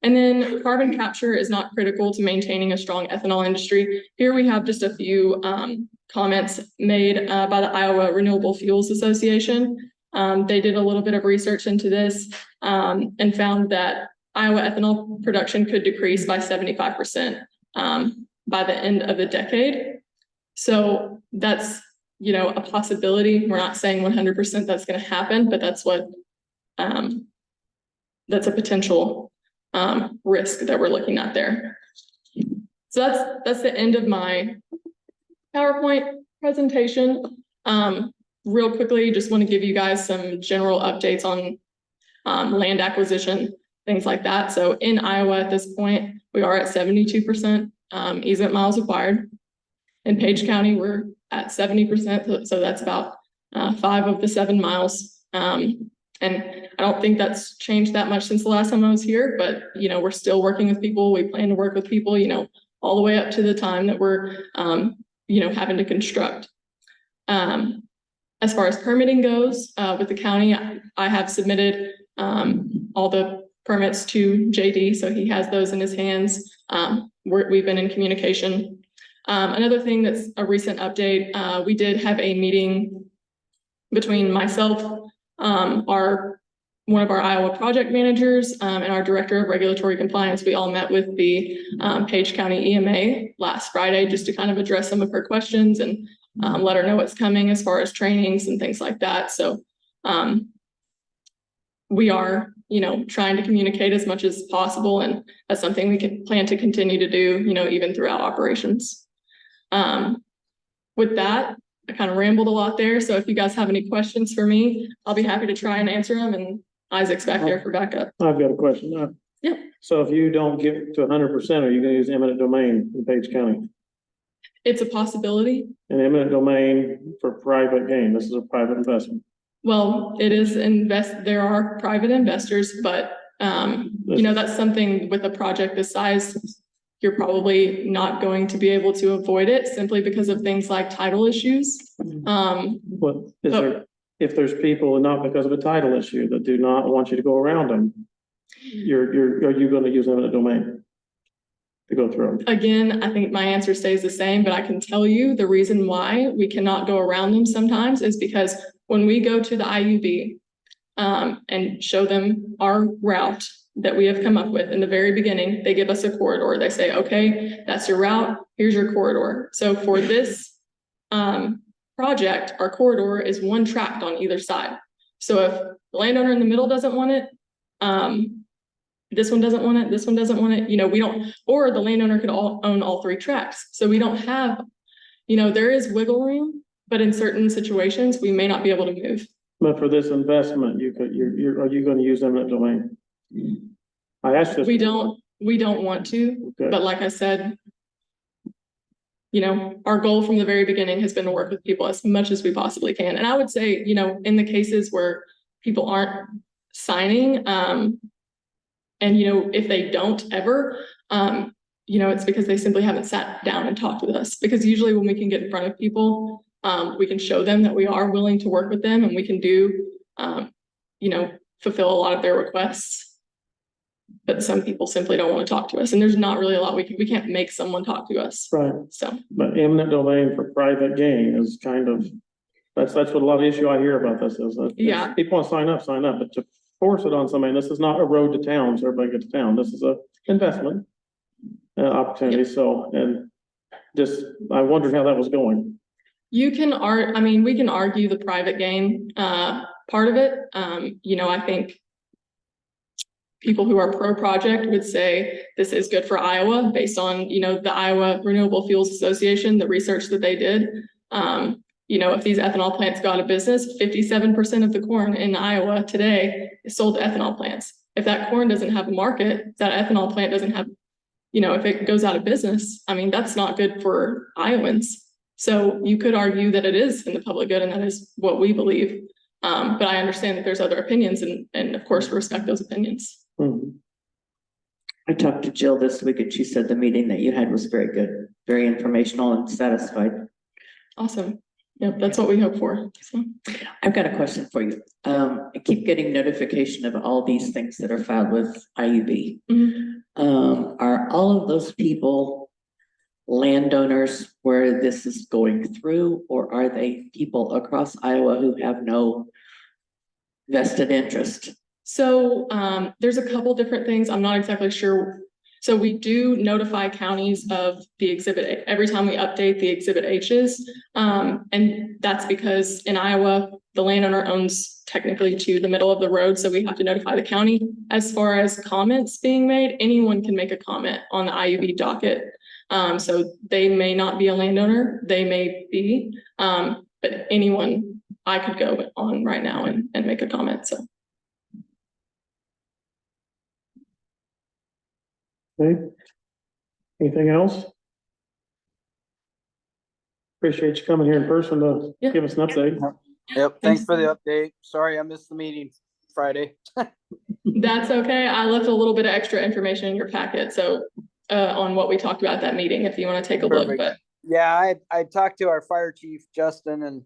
And then carbon capture is not critical to maintaining a strong ethanol industry. Here we have just a few comments made by the Iowa Renewable Fuels Association. They did a little bit of research into this and found that Iowa ethanol production could decrease by 75% by the end of the decade. So that's, you know, a possibility. We're not saying 100% that's going to happen, but that's what that's a potential risk that we're looking at there. So that's the end of my PowerPoint presentation. Real quickly, just want to give you guys some general updates on land acquisition, things like that. So in Iowa at this point, we are at 72% easement miles acquired. In Page County, we're at 70%, so that's about 5 of the 7 miles. And I don't think that's changed that much since the last time I was here, but, you know, we're still working with people. We plan to work with people, you know, all the way up to the time that we're, you know, having to construct. As far as permitting goes, with the county, I have submitted all the permits to JD, so he has those in his hands. We've been in communication. Another thing that's a recent update, we did have a meeting between myself, one of our Iowa project managers, and our director of regulatory compliance. We all met with the Page County EMA last Friday just to kind of address some of her questions and let her know what's coming as far as trainings and things like that. So we are, trying to communicate as much as possible, and that's something we can plan to continue to do, even throughout operations. With that, I kind of rambled a lot there. So if you guys have any questions for me, I'll be happy to try and answer them, and Isaac's back there for backup. I've got a question. Yeah. So if you don't get to 100%, are you gonna use eminent domain in Page County? It's a possibility. An eminent domain for private gain, this is a private investment. Well, it is there are private investors, but that's something with a project this size, you're probably not going to be able to avoid it simply because of things like title issues. What is there, if there's people, and not because of a title issue, that do not want you to go around them, are you gonna use eminent domain to go through them? Again, I think my answer stays the same, but I can tell you the reason why we cannot go around them sometimes is because when we go to the IUB and show them our route that we have come up with in the very beginning, they give us a corridor. They say, okay, that's your route. Here's your corridor. So for this project, our corridor is one tract on either side. So if the landowner in the middle doesn't want it, this one doesn't want it, this one doesn't want it, we don't, or the landowner could own all three tracts. So we don't have, there is wiggle room, but in certain situations, we may not be able to move. But for this investment, are you gonna use eminent domain? I asked this. We don't want to, Okay. but like I said, our goal from the very beginning has been to work with people as much as we possibly can. And I would say, in the cases where people aren't signing, and if they don't ever, it's because they simply haven't sat down and talked with us. Because usually when we can get in front of people, we can show them that we are willing to work with them, and we can do, fulfill a lot of their requests. But some people simply don't want to talk to us, and there's not really a lot we can't make someone talk to us. Right. So, But eminent domain for private gain is kind of, that's what a lot of issue I hear about this is that. Yeah. People want to sign up, but to force it on somebody, this is not a road to town, so everybody gets to town. This is a investment opportunity. So, and just, I wondered how that was going. we can argue the private gain, part of it. I think people who are pro-project would say this is good for Iowa based on, the Iowa Renewable Fuels Association, the research that they did. If these ethanol plants go out of business, 57% of the corn in Iowa today is sold to ethanol plants. If that corn doesn't have a market, that ethanol plant doesn't have, if it goes out of business, that's not good for Iowans. So you could argue that it is in the public good, and that is what we believe. But I understand that there's other opinions, and of course respect those opinions. I talked to Jill this week and she said the meeting that you had was very good, very informational and satisfied. Awesome. Yep, that's what we hope for. So. I've got a question for you. I keep getting notification of all these things that are filed with IUB. Are all of those people landowners where this is going through, or are they people across Iowa who have no vested interest? So there's a couple different things. I'm not exactly sure. So we do notify counties of the exhibit every time we update the exhibit H's. And that's because in Iowa, the landowner owns technically to the middle of the road. So we have to notify the county. As far as comments being made, anyone can make a comment on the IUB docket. So they may not be a landowner, they may be, but anyone, I could go on right now and make a comment. So. Okay. Anything else? Appreciate you coming here in person to give us an update. Yep, thanks for the update. Sorry, I missed the meeting Friday. That's okay. I left a little bit of extra information in your packet. So on what we talked about at that meeting, if you want to take a look. But yeah, I talked to our fire chief, Justin, and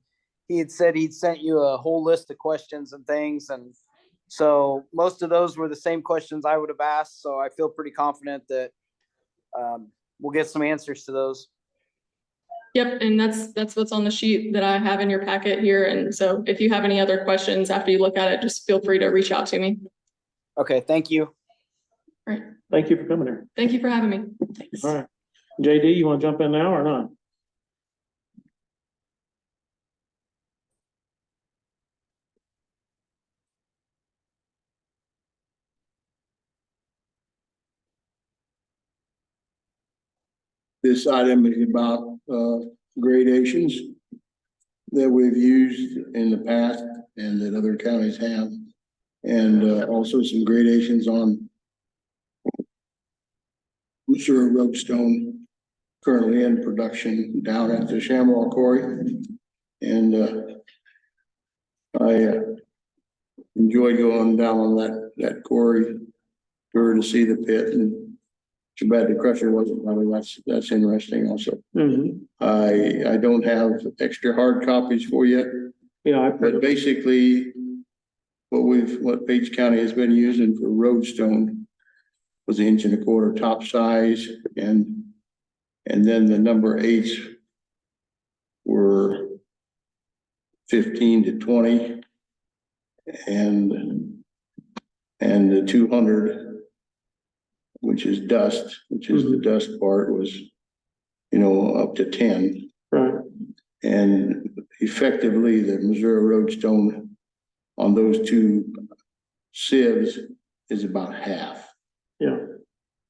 he had said he'd sent you a whole list of questions and things. And So most of those were the same questions I would have asked, so I feel pretty confident that we'll get some answers to those. Yep, and that's what's on the sheet that I have in your packet here. And so if you have any other questions after you look at it, just feel free to reach out to me. Okay, thank you. Thank you for coming here. Thank you for having me. Thanks. All right. JD, you want to jump in now or not? This item is about gradations that we've used in the past and that other counties have. And also some gradations on Missouri Roadstone currently in production down at the Shamrock Quarry. And I enjoyed going down on that quarry tour to see the pit, and too bad the crusher wasn't running. That's interesting also. Mm-hmm. I don't have extra hard copies for you, Yeah, but basically what Page County has been using for roadstone was 1.25 inch top size, and then the number 8s were 15 to 20, and the 200, which is dust, which is the dust part, was, up to 10. right. And effectively, the Missouri Roadstone on those two sieves is about half. Yeah.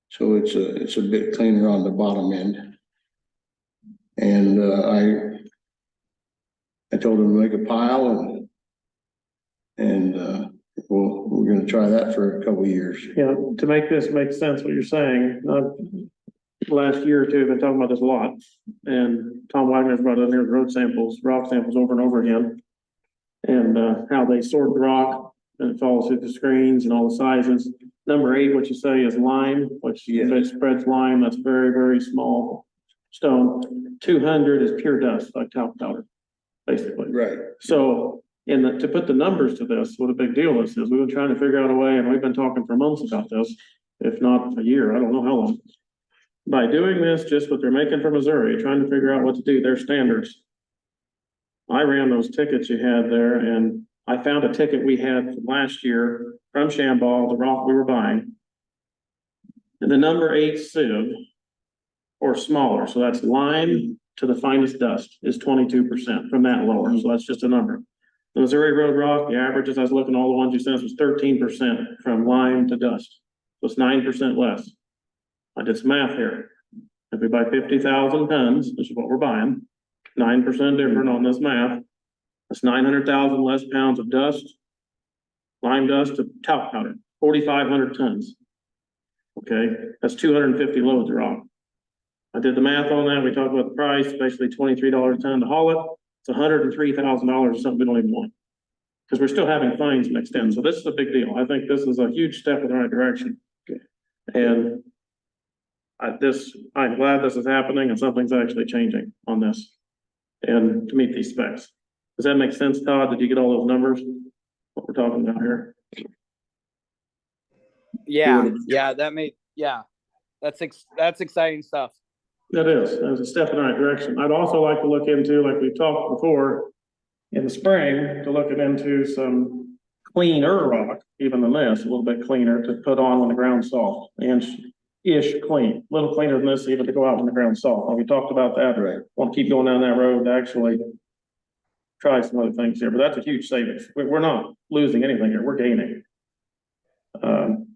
So it's a bit cleaner on the bottom end. And I told him to make a pile, and we're gonna try that for a couple of years. Yeah, to make this make sense, what you're saying, last year or two, I've been talking about this a lot. And Tom Wagner's brought in here road samples, rock samples over and over again. And how they sort the rock, and it falls through the screens and all the sizes. Number 8, what you say is lime, which spreads lime, that's very, very small stone. 200 is pure dust, like talc powder, basically. Right. So, to put the numbers to this, what a big deal this is, we've been trying to figure out a way, and we've been talking for months about this, if not a year, I don't know how long. By doing this, just what they're making for Missouri, trying to figure out what to do, their standards. I ran those tickets you had there, and I found a ticket we had from last year from Shamball, the rock we were buying. And the number 8 sieve, or smaller, so that's lime to the finest dust, is 22% from that lower, so that's just a number. The Missouri Road rock, the averages, I was looking, all the ones you sent was 13% from lime to dust, so it's 9% less. I did some math here. If we buy 50,000 tons, which is what we're buying, 9% different on this math, that's 900,000 less pounds of dust, lime dust to talc powder, 4,500 tons. Okay, that's 250 loads of rock. I did the math on that. We talked about the price, basically $23 a ton to haul it. It's $103,000 or something we don't even want. Because we're still having fines mixed in. So this is a big deal. I think this is a huge step in the right direction. And I'm glad this is happening and something's actually changing on this. And to meet these specs. Does that make sense, Todd? Did you get all those numbers? What we're talking about here? Yeah, that's exciting stuff. That is, that's a step in the right direction. I'd also like to look into, like we talked before, in the spring, to look into some cleaner rock, even than this, a little bit cleaner to put on when the ground's soft, inch-ish clean, a little cleaner than this, even to go out when the ground's soft. We talked about that. Right. Want to keep going down that road to actually try some other things here, but that's a huge savings. We're not losing anything here, we're gaining.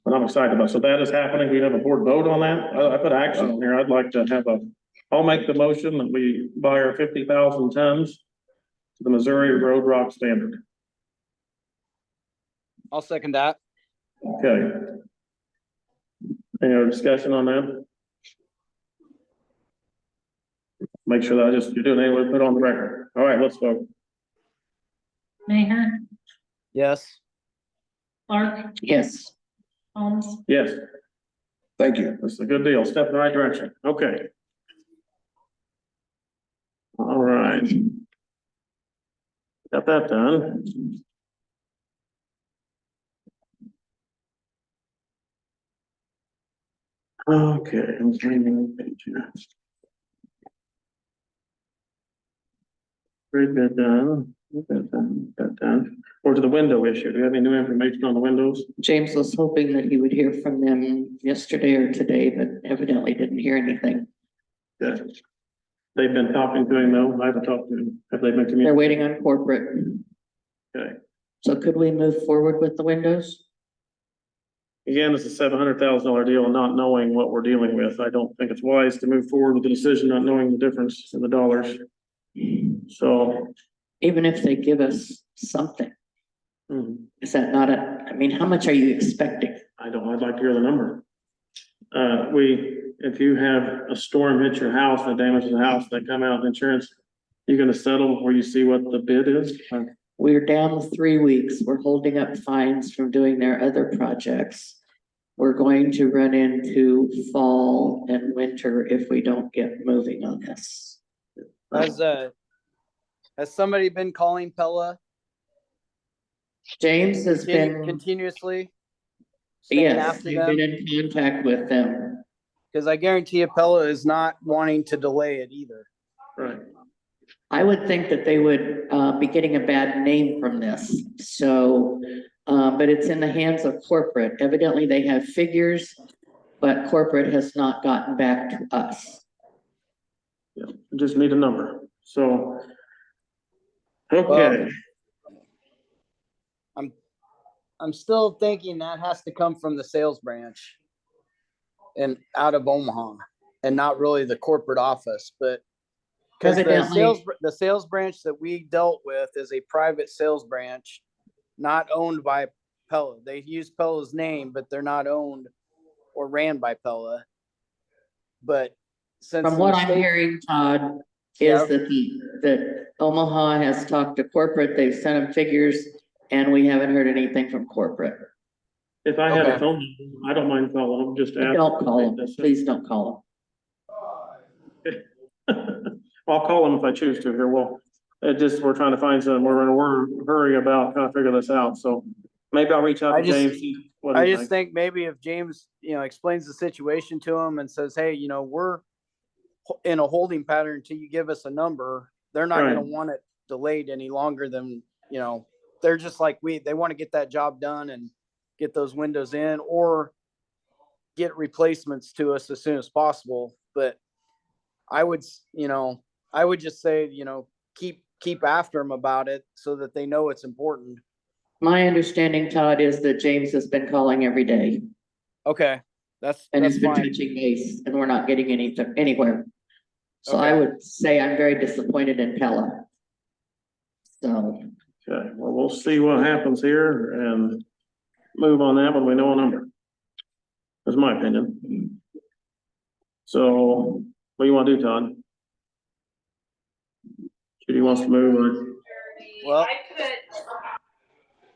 And I'm excited about, so that is happening. We have a board vote on that. I put action on here. I'd like to have I'll make the motion that we buy our 50,000 tons to the Missouri Road Rock standard. I'll second that. Okay. Any other discussion on that? Make sure that you're doing it anyway, put it on the record. All right, let's vote. Mayor, Yes. Clark, Yes. Holmes, Yes, Thank you. this is a good deal. Step in the right direction. Okay. All right. Got that done. Okay, I'm finding the page here. Read that down, that down. Or to the window issue. Do you have any new information on the windows? James was hoping that he would hear from them yesterday or today, but evidently didn't hear anything. Yeah. They've been talking to him though. I haven't talked to him. Have they been They're communicating? waiting on corporate. Okay. So could we move forward with the windows? Again, it's a $700,000 deal and not knowing what we're dealing with. I don't think it's wise to move forward with the decision, not knowing the difference in the dollars. So, Even if they give us something, is that not I mean, how much are you expecting? I'd like to hear the number. If you have a storm hit your house that damages the house, they come out with insurance, you're gonna settle where you see what the bid is? We're down to 3 weeks. We're holding up fines from doing their other projects. We're going to run into fall and winter if we don't get moving on this. Has somebody been calling Pella James has been, continuously? Staying yes, after we've them? been in contact with them. Because I guarantee you Pella is not wanting to delay it either. Right. I would think that they would be getting a bad name from this, so, but it's in the hands of corporate. Evidently, they have figures, but corporate has not gotten back to us. Yeah, just need a number. So. Okay, I'm still thinking that has to come from the sales branch and out of Omaha and not really the corporate office, but because Evidently, the sales branch that we dealt with is a private sales branch, not owned by Pella. They use Pella's name, but they're not owned or ran by Pella. But since from what I'm hearing, Todd, is that Omaha has talked to corporate, they've sent them figures, and we haven't heard anything from corporate. if I had a Okay. phone, number, I don't mind calling them, just ask. Don't call them, please don't call I'll call them if I choose to here. Well, we're trying to find some, we're in a hurry about trying to figure this out, so maybe I'll reach out to James. See what he I just thinks. think maybe if James, explains the situation to him and says, hey, we're in a holding pattern until you give us a number, they're not Right. going to want it delayed any longer than, they're just like they want to get that job done and get those windows in or get replacements to us as soon as possible. But I would just say, keep after them about it so that they know it's important. My understanding, Todd, is that James has been calling every day. Okay. That's Has been fine. touching base, and we're not getting anywhere. So Okay. I would say I'm very disappointed in Pella. So, Okay, well, we'll see what happens here and move on that when we know a number. That's my opinion. So, what do you want to do, Todd? Judy wants to move, or Well,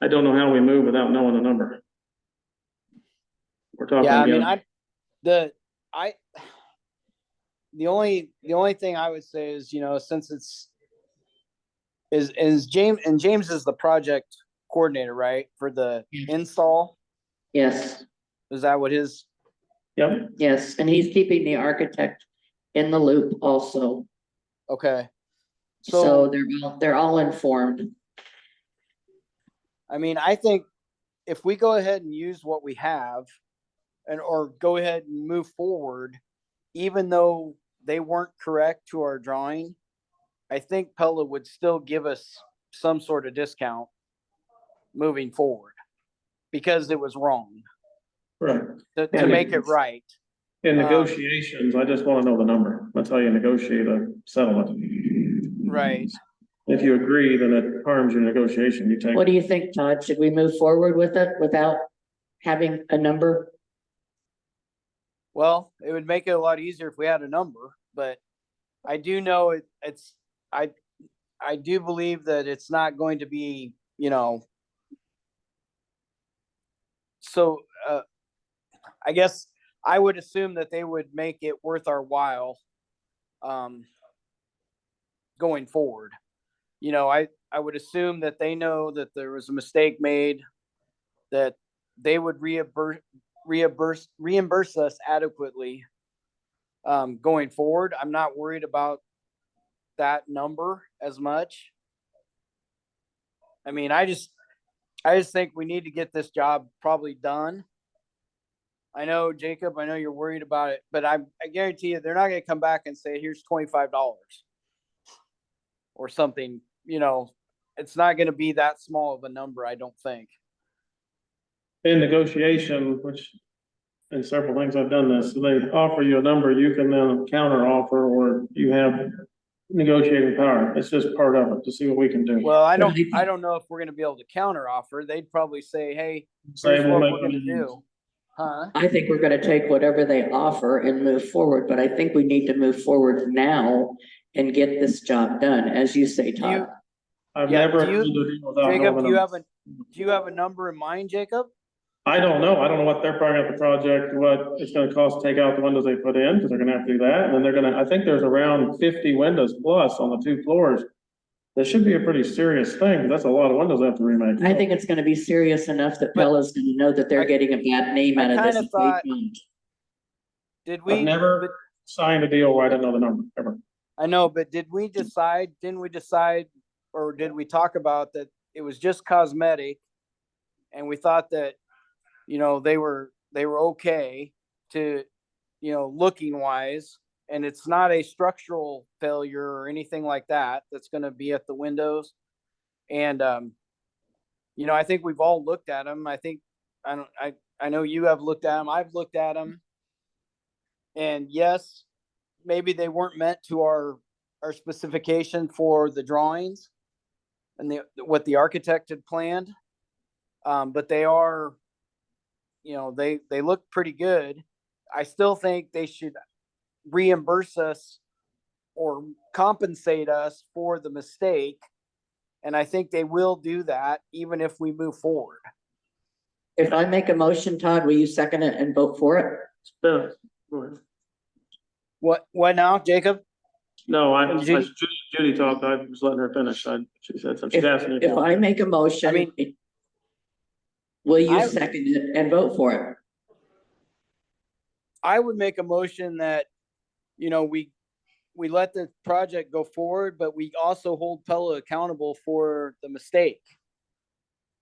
I don't know how we move without knowing the number. We're talking yeah, I mean, again. the only thing I would say is, since is James is the project coordinator, right? For the install. yes, Is that what his? Yep, yes, and he's keeping the architect in the loop also. Okay. So they're all informed. I mean, I think if we go ahead and use what we have or go ahead and move forward, even though they weren't correct to our drawing, I think Pella would still give us some sort of discount moving forward because it was wrong right. to make it right. In negotiations, I just want to know the number. That's how you negotiate a settlement. Right. If you agree, then it harms your negotiation. You take. What do you think, Todd? Should we move forward with it without having a number? Well, it would make it a lot easier if we had a number, but I do know I do believe that it's not going to be, so I guess I would assume that they would make it worth our while going forward. I would assume that they know that there was a mistake made, that they would reimburse us adequately going forward. I'm not worried about that number as much. I mean, I just think we need to get this job probably done. I know, Jacob, I know you're worried about it, but I guarantee you, they're not gonna come back and say, here's $25 or something, you know, it's not gonna be that small of a number, I don't think. In negotiation, which in several things I've done this, they offer you a number, you can then counter offer, or you have negotiating power. It's just part of it to see what we can do. Well, I don't know if we're gonna be able to counter offer. They'd probably say, hey, Say here's we'll what make we're gonna it- do. Huh? I think we're gonna take whatever they offer and move forward, but I think we need to move forward now and get this job done, as you say, Todd. I've Yeah, never do you- agreed to a deal without Jacob, knowing do you them. have a number in mind, Jacob? I don't know. I don't know what they're probably got the project, what it's gonna cost to take out the windows they put in, because they're gonna have to do that. And then they're gonna, I think there's around 50 windows plus on the 2 floors. That should be a pretty serious thing. That's a lot of windows they have to remake. I think it's gonna be serious enough that But- Pella's gonna know that they're I- getting a bad name I out of this. kinda if they thought- don't. Did I've we? never signed a deal where I didn't know the number, ever. I know, but didn't we decide, or did we talk about that it was just cosmetic? And we thought that, you know, they were okay to, you know, looking wise, and it's not a structural failure or anything like that that's gonna be at the windows. And, you know, I think we've all looked at them. I know you have looked at them. I've looked at them. And yes, maybe they weren't meant to our specification for the drawings and what the architect had planned. But they are, you know, they look pretty good. I still think they should reimburse us or compensate us for the mistake. And I think they will do that even if we move forward. If I make a motion, Todd, will you second it and vote for it? Yeah, go ahead. What now, Jacob? No, Judy? Judy talked, I was letting her finish. She said something. She's asking If you. I make a motion, I mean- will you I- second it and vote for it? I would make a motion that, you know, we let the project go forward, but we also hold Pella accountable for the mistake.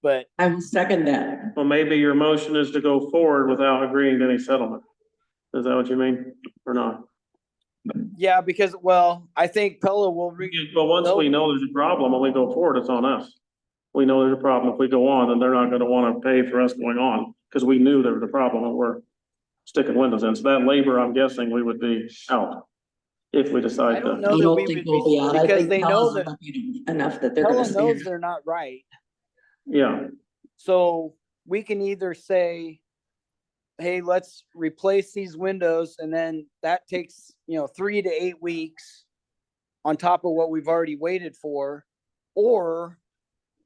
But I will second that. Well, maybe your motion is to go forward without agreeing to any settlement. Is that what you mean, or not? yeah, because, well, I think Pella will But once we know there's a problem and we go forward, it's on us. We know there's a problem. If we go on, then they're not gonna wanna pay for us going on, because we knew there was a problem and we're sticking windows in. So that labor, I'm guessing we would be out if we I decide don't to. know I that don't we think would we'll be out. I because think they know Pella's that lucky enough that they're Pella gonna stay. knows they're not right. Yeah, So we can either say, hey, let's replace these windows, and then that takes, you know, 3 to 8 weeks on top of what we've already waited for. Or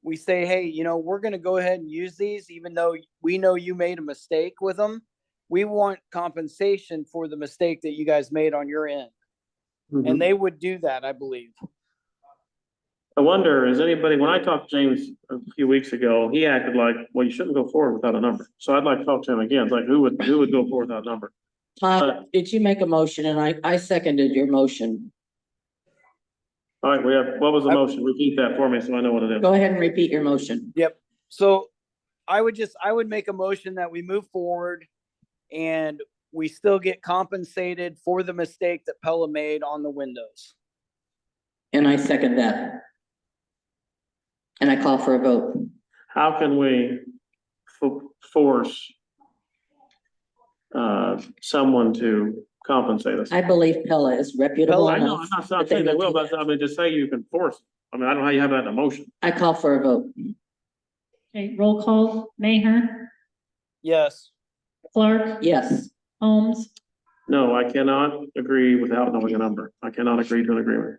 we say, hey, you know, we're gonna go ahead and use these, even though we know you made a mistake with them. We want compensation for the mistake that you guys made on your end. Mhm. And they would do that, I believe. I wonder, is anybody, when I talked to James a few weeks ago, he acted like, well, you shouldn't go forward without a number. So I'd like to talk to him again. It's like, who would go forward without a number? Todd, did you make a motion? And I seconded your motion. All right, what was the motion? Repeat that for me so I know what it is. Go ahead and repeat your motion. So I would make a motion that we move forward and we still get compensated for the mistake that Pella made on the windows. And I second that. And I call for a vote. How can we force someone to compensate us? I believe Pella is reputable I know, enough. I'm that not they saying they will will, do but I mean, just say you can force it. I mean, I don't know how you have that in a motion. I call for a vote. Okay, roll call, Mayor, Yes. Clark, Yes. Holmes, No, I cannot agree without knowing a number. I cannot agree to an agreement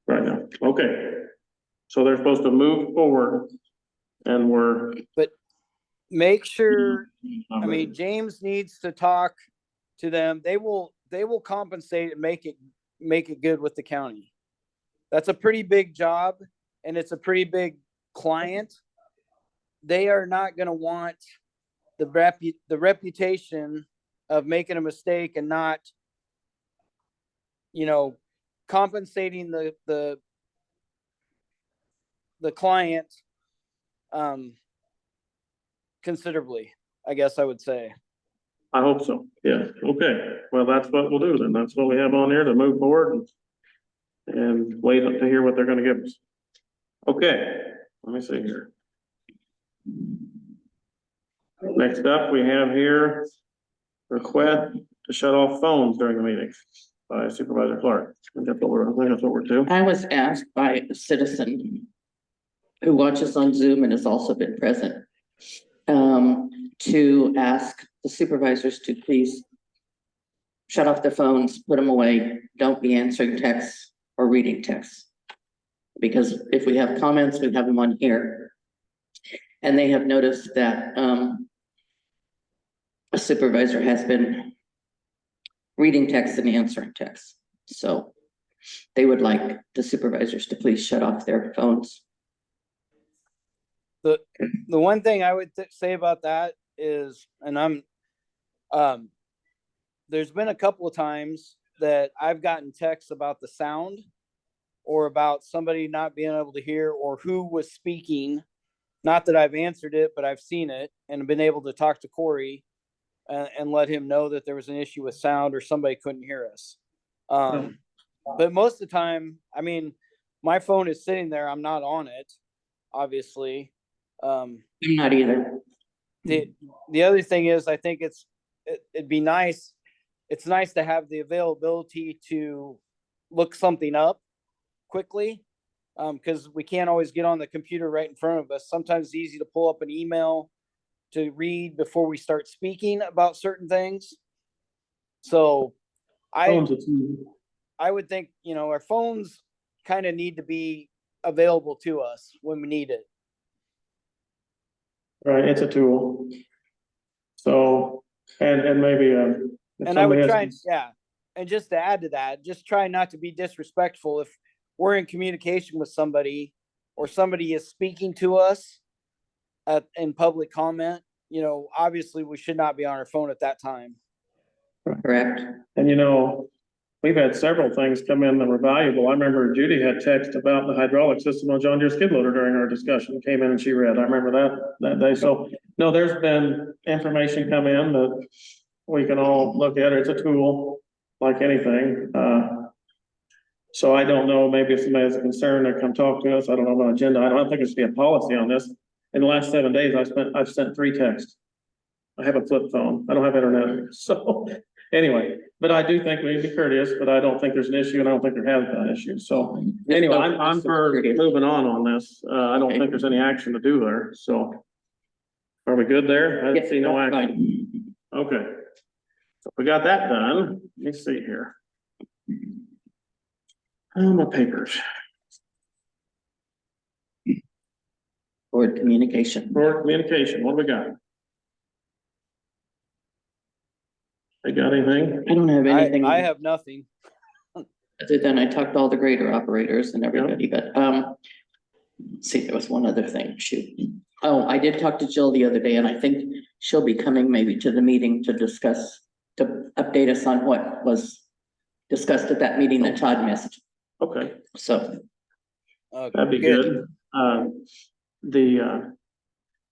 right now. Okay. So they're supposed to move forward and we're. Make sure, I mean, James needs to talk to them. They will compensate and make it good with the county. That's a pretty big job and it's a pretty big client. They are not gonna want the reputation of making a mistake and not, compensating the client considerably, I guess I would say. I hope so. Yeah, okay. Well, that's what we'll do then. That's what we have on there to move forward and wait to hear what they're gonna give us. Okay, let me see here. Next up, we have here request to shut off phones during the meeting by Supervisor Clark. I think that's what we're to. I was asked by a citizen who watches on Zoom and has also been present, to ask the supervisors to please shut off their phones, put them away, don't be answering texts or reading texts. Because if we have comments, we have them on here. And they have noticed that, a supervisor has been reading texts and answering texts. So they would like the supervisors to please shut off their phones. The one thing I would say about that is, and there's been a couple of times that I've gotten texts about the sound or about somebody not being able to hear or who was speaking. Not that I've answered it, but I've seen it and been able to talk to Corey and let him know that there was an issue with sound or somebody couldn't hear us. But most of the time, I mean, my phone is sitting there. I'm not on it, obviously. I'm not either. The other thing is, I think it'd be nice. It's nice to have the availability to look something up quickly, because we can't always get on the computer right in front of us. Sometimes it's easy to pull up an email to read before we start speaking about certain things. So I would think, our phones kind of need to be available to us when we need it. Right, it's a tool. So, and maybe, if And I would somebody try, has- and just to add to that, just try not to be disrespectful. If we're in communication with somebody or somebody is speaking to us in public comment, obviously we should not be on our phone at that time. Correct. And we've had several things come in that were valuable. I remember Judy had text about the hydraulic system on John Deere skid loader during our discussion, came in and she read. I remember that day. So, no, there's been information come in that we can all look at. It's a tool like anything. So I don't know, maybe if somebody has a concern, they come talk to us. I don't know about agenda. I don't think there should be a policy on this. In the last 7 days, I've sent 3 texts. I have a flip phone. I don't have internet. So anyway, but I do think we need to be courteous, but I don't think there's an issue and I don't think there has been an issue. So anyway, I'm for moving on this. I don't think there's any action to do there. So are we good there? I didn't see no action. Okay. So we got that done. Let me see here. My papers. Board communication. Board communication, what do we got? They got anything? I don't have anything. I have nothing. Other than I talked to all the grader operators and everybody, but, let's see, there was one other thing, shoot. Oh, I did talk to Jill the other day and I think she'll be coming maybe to the meeting to update us on what was discussed at that meeting that Todd missed. Okay, So, that'd be good. I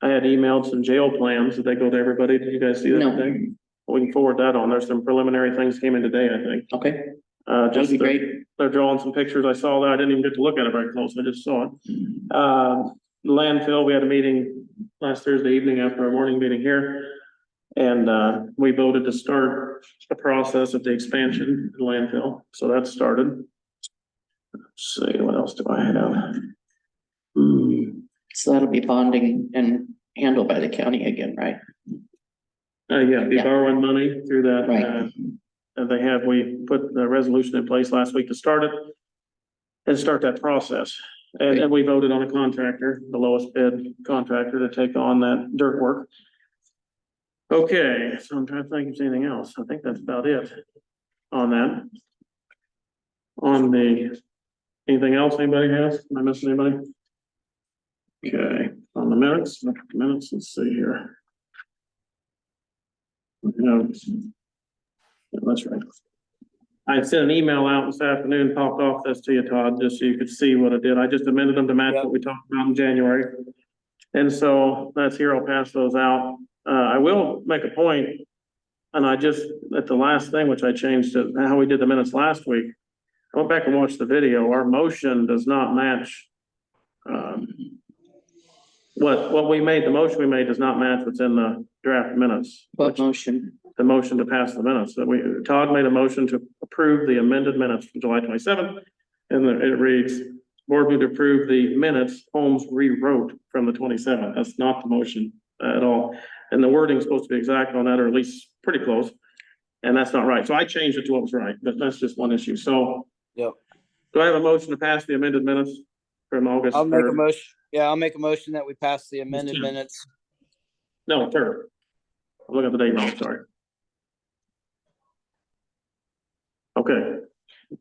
had emailed some jail plans. Did they go to everybody? Did you guys see that No. thing? We can forward that on. There's some preliminary things came in today, I think. okay, that'd Just be great. they're drawing some pictures. I saw that. I didn't even get to look at it very close. I just saw it. Landfill, we had a meeting last Thursday evening after our morning meeting here. And, we voted to start the process of the expansion in landfill. So that started. Let's see, what else do I have? So that'll be bonding and handled by the county again, right? Yeah, be Yeah. borrowing money through that. Right. And we put the resolution in place last week to start it and start that process. And we voted on a contractor, the lowest bid contractor to take on that dirt work. Okay, so I'm trying to think if there's anything else. I think that's about it on that. Anything else anybody has? Am I missing anybody? Okay, on the minutes, let's see here. No. That's right. I sent an email out this afternoon, popped off this to you, Todd, just so you could see what I did. I just amended them to match what we talked about in January. And so that's here. I'll pass those out. I will make a point. And I just, at the last thing, which I changed to how we did the minutes last week. I went back and watched the video. Our motion does not match. What we made, the motion we made does not match what's in the draft minutes. What motion? The motion to pass the minutes that Todd made a motion to approve the amended minutes from July 27th. And it reads, board would approve the minutes Holmes rewrote from the 27th. That's not the motion at all. And the wording is supposed to be exact on that, or at least pretty close. And that's not right. So I changed it to what was right, but that's just one issue. So. Yep. Do I have a motion to pass the amended minutes from August? I'll make a 3rd? motion. Yeah, I'll make a motion that we pass the amended two. minutes. No, 3rd. I'm looking at the date wrong, sorry. Okay,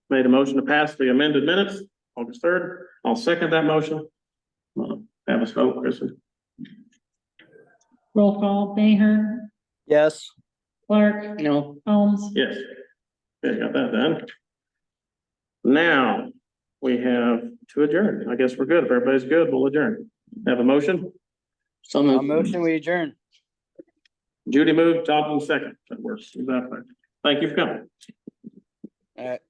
made a motion to pass the amended minutes, August 3rd. I'll second that motion. Have us vote, Kristen. Roll call, Mayor, Yes. Clark, No, Holmes, Yes. Okay, got that done. Now, we have to adjourn. I guess we're good. If everybody's good, we'll adjourn. Have a motion? some A of. motion, we adjourn. Judy moved, Todd second. That works. Exactly. Thank you for coming. All right.